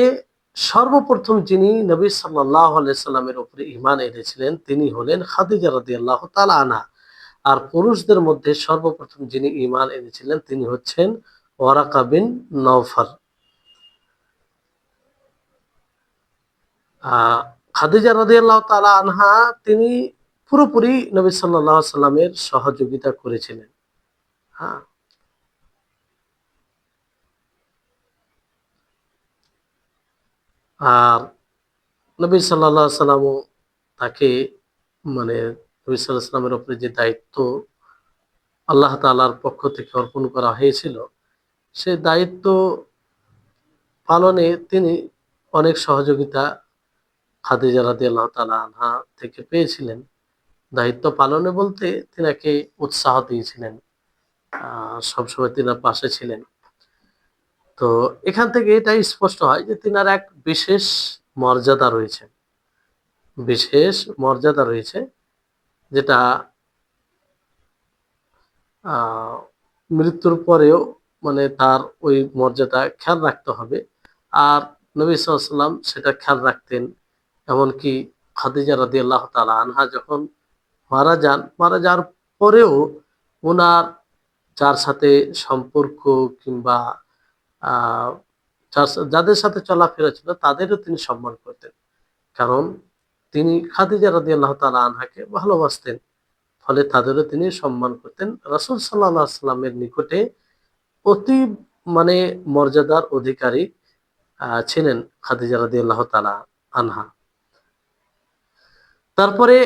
সর্বপ্রথম যিনি নবী সাল্লাল্লাহু আলাইহি সাল্লামের উপরে ঈমান এনেছিলেন তিনি হলেন খাদিজা রাদিয়াল্লাহু তাআলা আনহা। আর পুরুষদের মধ্যে সর্বপ্রথম যিনি ঈমান এনেছিলেন তিনি হচ্ছেন ওয়ারাকা বিন নওফল। আহ খাদিজা রাদিয়াল্লাহু তাআলা আনহা তিনি পুরোপুরি নবী সাল্লাল্লাহু আলাইহি সাল্লামের সহযোগিতা করেছিলেন। হ্যাঁ। আর নবী সাল্লাল্লাহু আলাইহি সাল্লামও তাকে মানে নবী সাল্লাল্লাহু আলাইহি সাল্লামের উপরে যে দায়িত্ব আল্লাহ তাআলার পক্ষ থেকে অর্পণ করা হয়েছিল, সে দায়িত্ব পালনে তিনি অনেক সহযোগিতা খাদিজা রাদিয়াল্লাহু তাআলা আনহা থেকে পেয়েছিলেন। দায়িত্ব পালনে বলতে তিনাকে উৎসাহ দিয়েছিলেন। সবসময় তিনার পাশে ছিলেন। তো এখান থেকে এটাই স্পষ্ট হয় যে তিনার এক বিশেষ মর্যাদা রয়েছে। বিশেষ মর্যাদা রয়েছে যেটা আ মৃত্যুর পরেও মানে তার ওই মর্যাদা খেয়াল রাখতে হবে। আর নবী সাল্লাল্লাহু আলাইহি ওয়াসাল্লাম সেটা খেয়াল রাখতেন। এমনকি খাদিজা রাদিয়াল্লাহু তাআলা আনহা যখন মারা যাওয়ার পরেও উনার যার সাথে সম্পর্ক কিংবা আ যাদের সাথে চলাফেরা ছিল তাদেরও তিনি সম্মান করতেন। কারণ তিনি খাদিজা রাদিয়াল্লাহু তাআলা আনহাকে ভালোবাসতেন। ফলে তাদেরও তিনি সম্মান করতেন। রাসূল সাল্লাল্লাহু আলাইহি ওয়াসাল্লামের নিকটে অতি মানে মর্যাদার অধিকারী ছিলেন খাদিজা রাদিয়াল্লাহু তাআলা আনহা। তারপরে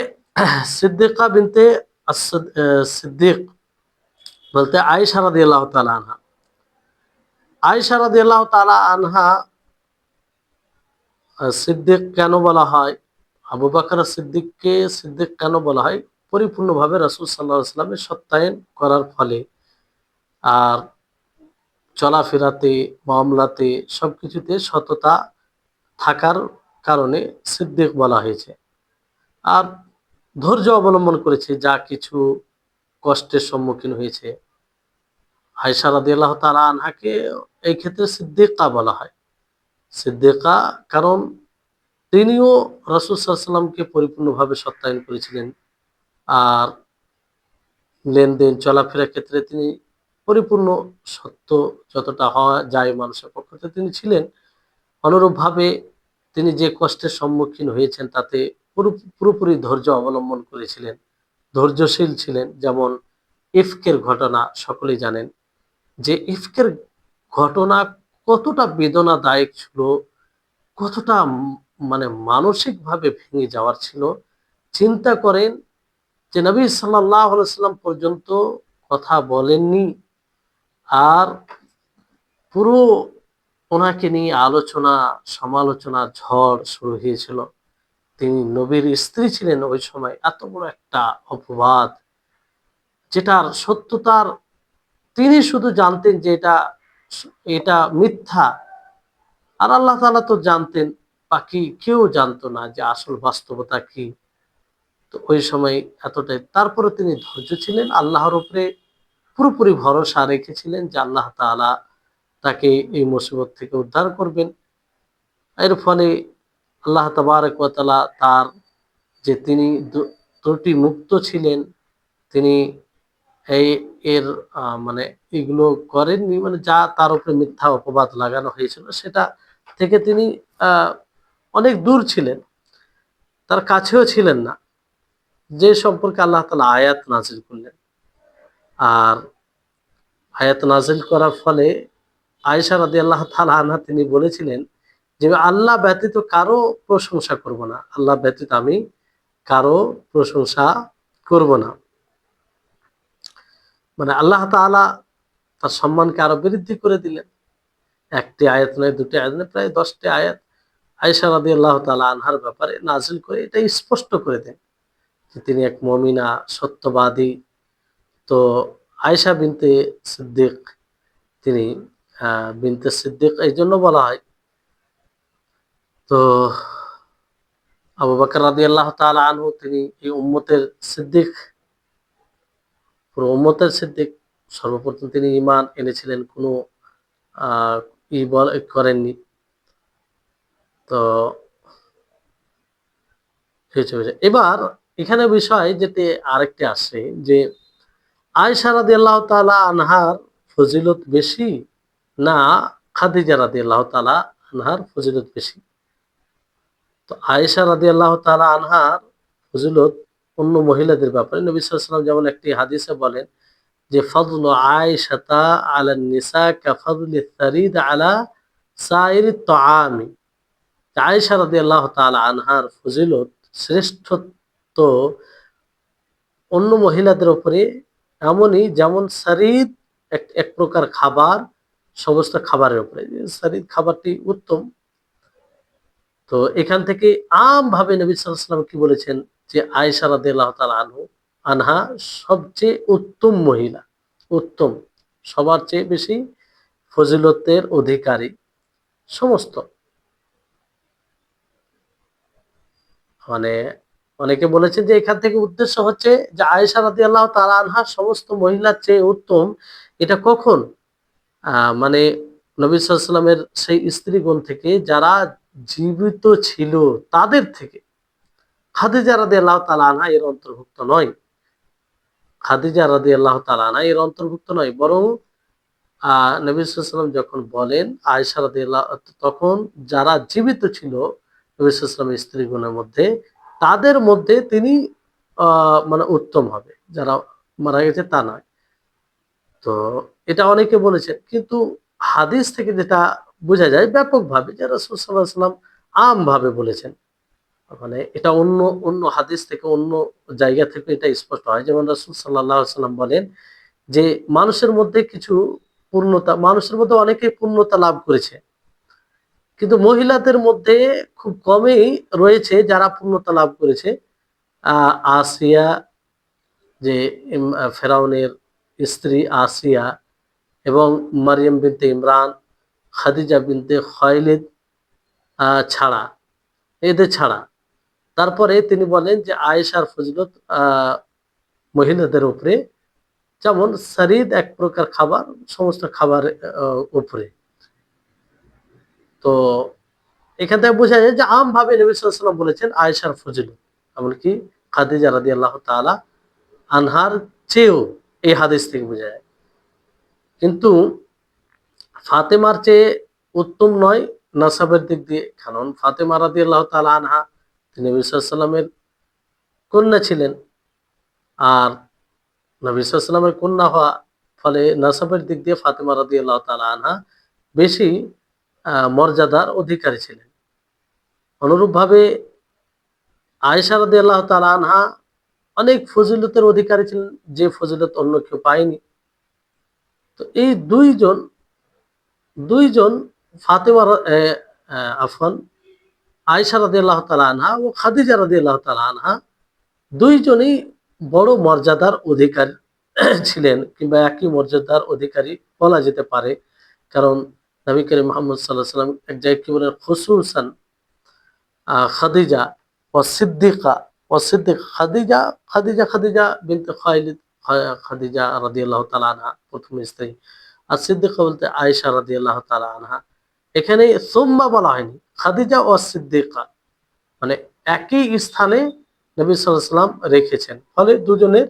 সিদ্দিকা বিনতে সিদ্দিক বলতে আয়েশা রাদিয়াল্লাহু তাআলা আনহা। আয়েশা রাদিয়াল্লাহু তাআলা আনহা সিদ্দিক কেন বলা হয়? আবু বকর সিদ্দিককে সিদ্দিক কেন বলা হয়? পরিপূর্ণভাবে রাসূল সাল্লাল্লাহু আলাইহি ওয়াসাল্লামের সত্যায়ন করার ফলে আর চলাফেরাতে, মামলাতে সবকিছুতে সততা থাকার কারণে সিদ্দিক বলা হয়েছে। আর ধৈর্য অবলম্বন করেছে যা কিছু কষ্টের সম্মুখীন হয়েছে। আয়েশা রাদিয়াল্লাহু তাআলা আনহাকে এই ক্ষেত্রে সিদ্দিকা বলা হয়। সিদ্দিকা কারণ তিনিও রাসূল সাল্লাল্লাহু আলাইহি ওয়াসাল্লামকে পরিপূর্ণভাবে সত্যায়ন করেছিলেন। আর লেনদেন চলাফেরার ক্ষেত্রে তিনি পরিপূর্ণ সত্য যতটা হওয়া যায় মানুষের পক্ষ থেকে তিনি ছিলেন। অনুরূপভাবে তিনি যে কষ্টের সম্মুখীন হয়েছেন তাতে পুরোপুরি ধৈর্য অবলম্বন করেছিলেন। ধৈর্যশীল ছিলেন। যেমন ইফকের ঘটনা সকলেই জানেন যে ইফকের ঘটনা কতটা বেদনাদায়ক ছিল, কতটা মানে মানসিকভাবে ভেঙে যাওয়ার ছিল। চিন্তা করেন যে নবী সাল্লাল্লাহু আলাইহি ওয়াসাল্লাম পর্যন্ত কথা বলেননি। আর পুরো ওনাকে নিয়ে আলোচনা, সমালোচনা, ঝড় শুরু হয়েছিল। তিনি নবীর স্ত্রী ছিলেন ওই সময়। এত বড় একটা অপবাদ যেটার সত্যতার তিনি শুধু জানতেন যে এটা মিথ্যা। আর আল্লাহ তাআলা তো জানতেন, বাকি কেউ জানতো না যে আসল বাস্তবতা কি। তো ওই সময় এতটাই তারপরেও তিনি ধৈর্য ছিলেন। আল্লাহর উপরে পুরোপুরি ভরসা রেখেছিলেন যে আল্লাহ তাআলা তাকে এই মুসিবত থেকে উদ্ধার করবেন। এর ফলে আল্লাহ তাবারক ওয়া তাআলা তার যে তিনি ত্রুটি মুক্ত ছিলেন, তিনি এই এর মানে এগুলো করেননি মানে যা তার উপরে মিথ্যা অপবাদ লাগানো হয়েছিল সেটা থেকে তিনি অনেক দূর ছিলেন। তার কাছেও ছিলেন না। যে সম্পর্কে আল্লাহ তাআলা আয়াত নাযিল করলেন। আর আয়াত নাযিল করার ফলে আয়েশা রাদিয়াল্লাহু তাআলা আনহা তিনি বলেছিলেন যে আল্লাহ ব্যতীত কারো প্রশংসা করব না। আল্লাহ ব্যতীত আমি কারো প্রশংসা করব না। মানে আল্লাহ তাআলা তার সম্মানকে আরো বৃদ্ধি করে দিলেন। একটি আয়াত নয়, দুটি আয়াত নয়, প্রায় ১০ টি আয়াত আয়েশা রাদিয়াল্লাহু তাআলা আনহার ব্যাপারে নাযিল করে এটা স্পষ্ট করে দেন যে তিনি এক মুমিনা, সত্যবাদী। তো আয়েশা বিনতে সিদ্দিক তিনি বিনতে সিদ্দিক এইজন্য বলা হয়। তো আবু বকর রাদিয়াল্লাহু তাআলা আনহু তিনি এই উম্মতের সিদ্দিক, পুরো উম্মতের সিদ্দিক। সর্বপ্রথম তিনি ঈমান এনেছিলেন, কোনো আ করেননি। তো এবার এখানে বিষয় যেটি আরেকটি আসে যে আয়েশা রাদিয়াল্লাহু তাআলা আনহার ফজিলত বেশি না খাদিজা রাদিয়াল্লাহু তাআলা আনহার ফজিলত বেশি? তো আয়েশা রাদিয়াল্লাহু তাআলা আনহার ফজিলত অন্য মহিলাদের ব্যাপারে নবী সাল্লাল্লাহু আলাইহি ওয়াসাল্লাম যেমন একটি হাদিসে বলেন যে ফাদলু আয়েশাতা আলান নিসা কাফাদলি সারিদ আলা সাইরি তাআমি। আয়েশা রাদিয়াল্লাহু তাআলা আনহার ফজিলত শ্রেষ্ঠত্ব অন্য মহিলাদের উপরে এমনই যেমন সারিদ এক এক প্রকার খাবার সমস্ত খাবারের উপরে সারিদ খাবারটি উত্তম। তো এখান থেকে আমভাবে নবী সাল্লাল্লাহু আলাইহি ওয়াসাল্লাম কি বলেছেন যে আয়েশা রাদিয়াল্লাহু তাআলা আনহা সবচেয়ে উত্তম মহিলা, উত্তম, সবার চেয়ে বেশি ফজিলতের অধিকারী সমস্ত, মানে অনেকে বলেছেন যে এখান থেকে উদ্দেশ্য হচ্ছে যে আয়েশা রাদিয়াল্লাহু তাআলা আনহা সমস্ত মহিলার চেয়ে উত্তম। এটা কখন? মানে নবী সাল্লাল্লাহু আলাইহি ওয়াসাল্লামের সেই স্ত্রীগণ থেকে যারা জীবিত ছিল তাদের থেকে। খাদিজা রাদিয়াল্লাহু তাআলা আনহা এর অন্তর্ভুক্ত নয়। খাদিজা রাদিয়াল্লাহু তাআলা আনহা এর অন্তর্ভুক্ত নয়, বরং নবী সাল্লাল্লাহু আলাইহি ওয়াসাল্লাম যখন বলেন আয়েশা রাদিয়াল্লাহু, তখন যারা জীবিত ছিল নবী সাল্লাল্লাহু আলাইহি ওয়াসাল্লামের স্ত্রীগণের মধ্যে, তাদের মধ্যে তিনি মানে উত্তম হবে, যারা মারা গেছে তা নয়। তো এটা অনেকে বলেছেন, কিন্তু হাদিস থেকে যেটা বোঝা যায় ব্যাপকভাবে যে রাসূল সাল্লাল্লাহু আলাইহি ওয়াসাল্লাম আমভাবে বলেছেন। মানে এটা অন্য অন্য হাদিস থেকে অন্য জায়গা থেকে এটা স্পষ্ট হয়। যেমন রাসূল সাল্লাল্লাহু আলাইহি ওয়াসাল্লাম বলেন যে মানুষের মধ্যে কিছু পূর্ণতা, মানুষের মধ্যে অনেকেই পূর্ণতা লাভ করেছে, কিন্তু মহিলাদের মধ্যে খুব কমই রয়েছে যারা পূর্ণতা লাভ করেছে। আসিয়া, যে ফেরাউনের স্ত্রী আসিয়া, এবং মারিয়াম বিনতে ইমরান, খাদিজা বিনতে খুয়াইলিদ ছাড়া, এদের ছাড়া। তারপরে তিনি বলেন যে আয়েশার ফজিলত মহিলাদের উপরে যেমন সারিদ এক প্রকার খাবার সমস্ত খাবার উপরে। তো এখান থেকে বোঝা যায় যে আমভাবে নবী সাল্লাল্লাহু আলাইহি ওয়াসাল্লাম বলেছেন আয়েশার ফজিলত, এমনকি খাদিজা রাদিয়াল্লাহু তাআলা আনহার চেয়েও, এই হাদিস থেকে বোঝা যায়। কিন্তু ফাতেমার চেয়ে উত্তম নয় নাসাবের দিক দিয়ে, কারণ ফাতেমা রাদিয়াল্লাহু তাআলা আনহা তিনি নবী সাল্লাল্লাহু আলাইহি ওয়াসাল্লামের কন্যা ছিলেন। আর নবী সাল্লাল্লাহু আলাইহি ওয়াসাল্লামের কন্যা হওয়া ফলে নাসাবের দিক দিয়ে ফাতেমা রাদিয়াল্লাহু তাআলা আনহা বেশি মর্যাদার অধিকারী ছিলেন। অনুরূপভাবে আয়েশা রাদিয়াল্লাহু তাআলা আনহা অনেক ফজিলতের অধিকারী ছিলেন, যে ফজিলত অন্য কেউ পায়নি। তো এই দুইজন ফাতেমা আফওয়ান আয়েশা রাদিয়াল্লাহু তাআলা আনহা ও খাদিজা রাদিয়াল্লাহু তাআলা আনহা দুইজনই বড় মর্যাদার অধিকারী ছিলেন, কিংবা একই মর্যাদার অধিকারী বলা যেতে পারে। কারণ নবী করিম মুহাম্মদ সাল্লাল্লাহু আলাইহি ওয়াসাল্লাম এক জায়গায় কি বলেন, খুসুসান খাদিজা ও সিদ্দিকা ও সিদ্দিক, খাদিজা খাদিজা খাদিজা বিনতে খুয়াইলিদ, খাদিজা রাদিয়াল্লাহু তাআলা আনহা প্রথম স্ত্রী, আর সিদ্দিকা বলতে আয়েশা রাদিয়াল্লাহু তাআলা আনহা। এখানে সুম্মা বলা হয়নি, খাদিজা ও সিদ্দিকা, মানে একই স্থানে নবী সাল্লাল্লাহু আলাইহি ওয়াসাল্লাম রেখেছেন, ফলে দুজনের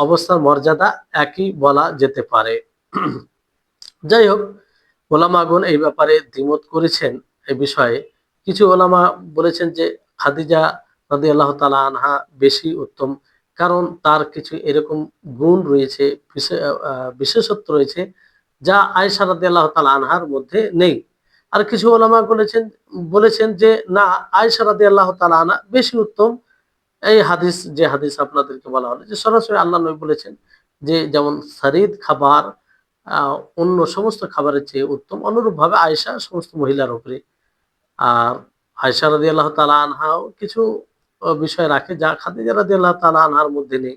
অবস্থার মর্যাদা একই বলা যেতে পারে। যাই হোক, ওলামাগণ এই ব্যাপারে দ্বিমত করেছেন এই বিষয়ে। কিছু ওলামা বলেছেন যে খাদিজা রাদিয়াল্লাহু তাআলা আনহা বেশি উত্তম, কারণ তার কিছু এরকম গুণ রয়েছে, বিশেষত্ব রয়েছে যা আয়েশা রাদিয়াল্লাহু তাআলা আনহার মধ্যে নেই। আর কিছু ওলামা বলেছেন যে না, আয়েশা রাদিয়াল্লাহু তাআলা আনহা বেশি উত্তম। এই হাদিস, যে হাদিস আপনাদেরকে বলা হলো, যে সরাসরি আল্লাহ নবী বলেছেন যে যেমন সারিদ খাবার অন্য সমস্ত খাবারের চেয়ে উত্তম, অনুরূপভাবে আয়েশা সমস্ত মহিলার উপরে। আর আয়েশা রাদিয়াল্লাহু তাআলা আনহাও কিছু বিষয় রাখে যা খাদিজা রাদিয়াল্লাহু তাআলা আনহার মধ্যে নেই।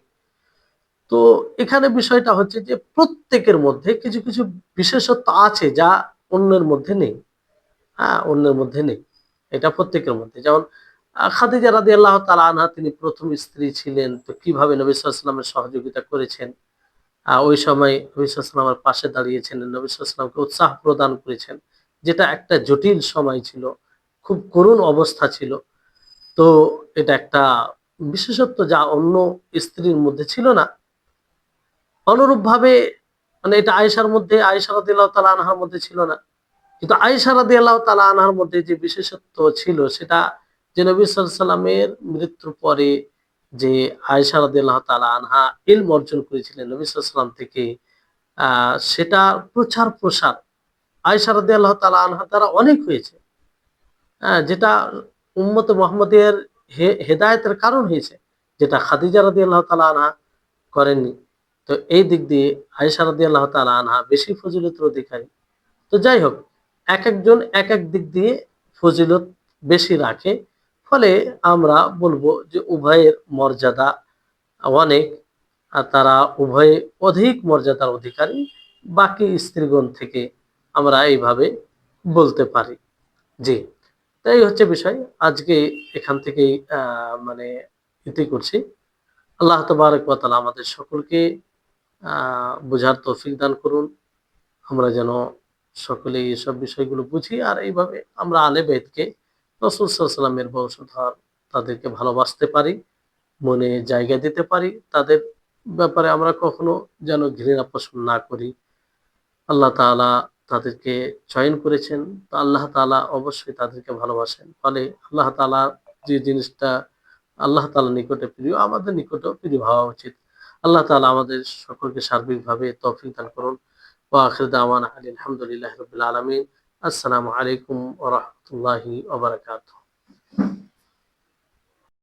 তো এখানে বিষয়টা হচ্ছে যে প্রত্যেকের মধ্যে কিছু কিছু বিশেষত্ব আছে যা অন্যের মধ্যে নেই। হ্যাঁ, অন্যের মধ্যে নেই, এটা প্রত্যেকের মধ্যে। যেমন খাদিজা রাদিয়াল্লাহু তাআলা আনহা তিনি প্রথম স্ত্রী ছিলেন, তো কিভাবে নবী সাল্লাল্লাহু আলাইহি ওয়াসাল্লামের সহযোগিতা করেছেন, ওই সময় নবী সাল্লাল্লাহু আলাইহি ওয়াসাল্লামের পাশে দাঁড়িয়েছিলেন, নবী সাল্লাল্লাহু আলাইহি ওয়াসাল্লামকে উৎসাহ প্রদান করেছেন, যেটা একটা জটিল সময় ছিল, খুব করুণ অবস্থা ছিল। তো এটা একটা বিশেষত্ব যা অন্য স্ত্রীর মধ্যে ছিল না। অনুরূপভাবে মানে এটা আয়েশার মধ্যে, আয়েশা রাদিয়াল্লাহু তাআলা আনহার মধ্যে ছিল না। কিন্তু আয়েশা রাদিয়াল্লাহু তাআলা আনহার মধ্যে যে বিশেষত্ব ছিল সেটা, যে নবী সাল্লাল্লাহু আলাইহি ওয়াসাল্লামের মৃত্যুর পরে যে আয়েশা রাদিয়াল্লাহু তাআলা আনহা ইলম অর্জন করেছিলেন নবী সাল্লাল্লাহু আলাইহি ওয়াসাল্লাম থেকে, সেটা প্রচার প্রসার আয়েশা রাদিয়াল্লাহু তাআলা আনহা দ্বারা অনেক হয়েছে। যেটা উম্মতে মুহাম্মাদের হেদায়েতের কারণ হয়েছে, যেটা খাদিজা রাদিয়াল্লাহু তাআলা আনহা করেননি। তো এই দিক দিয়ে আয়েশা রাদিয়াল্লাহু তাআলা আনহা বেশি ফজিলতের অধিকারী। তো যাই হোক, একেকজন একেক দিক দিয়ে ফজিলত বেশি রাখে। ফলে আমরা বলব যে উভয়ের মর্যাদা অনেক। তারা উভয়ে অধিক মর্যাদার অধিকারী বাকি স্ত্রীগণ থেকে, আমরা এইভাবে বলতে পারি। জি, তো এই হচ্ছে বিষয়। আজকে এখান থেকেই মানে ইতি করছি। আল্লাহ তাবারক ওয়া তাআলা আমাদের সকলকে বোঝার তৌফিক দান করুন। আমরা যেন সকলেই এসব বিষয়গুলো বুঝি আর এইভাবে আমরা আহলে বাইতকে, রাসূল সাল্লাল্লাহু আলাইহি ওয়াসাল্লামের বংশধর, তাদেরকে ভালোবাসতে পারি, মনে জায়গা দিতে পারি। তাদের ব্যাপারে আমরা কখনো যেন ঘৃণা পোষণ না করি। আল্লাহ তাআলা তাদেরকে চয়ন করেছেন। তো আল্লাহ তাআলা অবশ্যই তাদেরকে ভালোবাসেন। ফলে আল্লাহ তাআলা যে জিনিসটা আল্লাহ তাআলার নিকটে প্রিয়, আমাদের নিকটেও প্রিয় হওয়া উচিত। আল্লাহ তাআলা আমাদের সকলকে সার্বিকভাবে তৌফিক দান করুন। ওয়া আখির দাওয়ানা আনিল হামদুলিল্লাহি রাব্বিল আলামিন। আসসালামু আলাইকুম ওয়া রাহমাতুল্লাহি ওয়া বারাকাতুহু।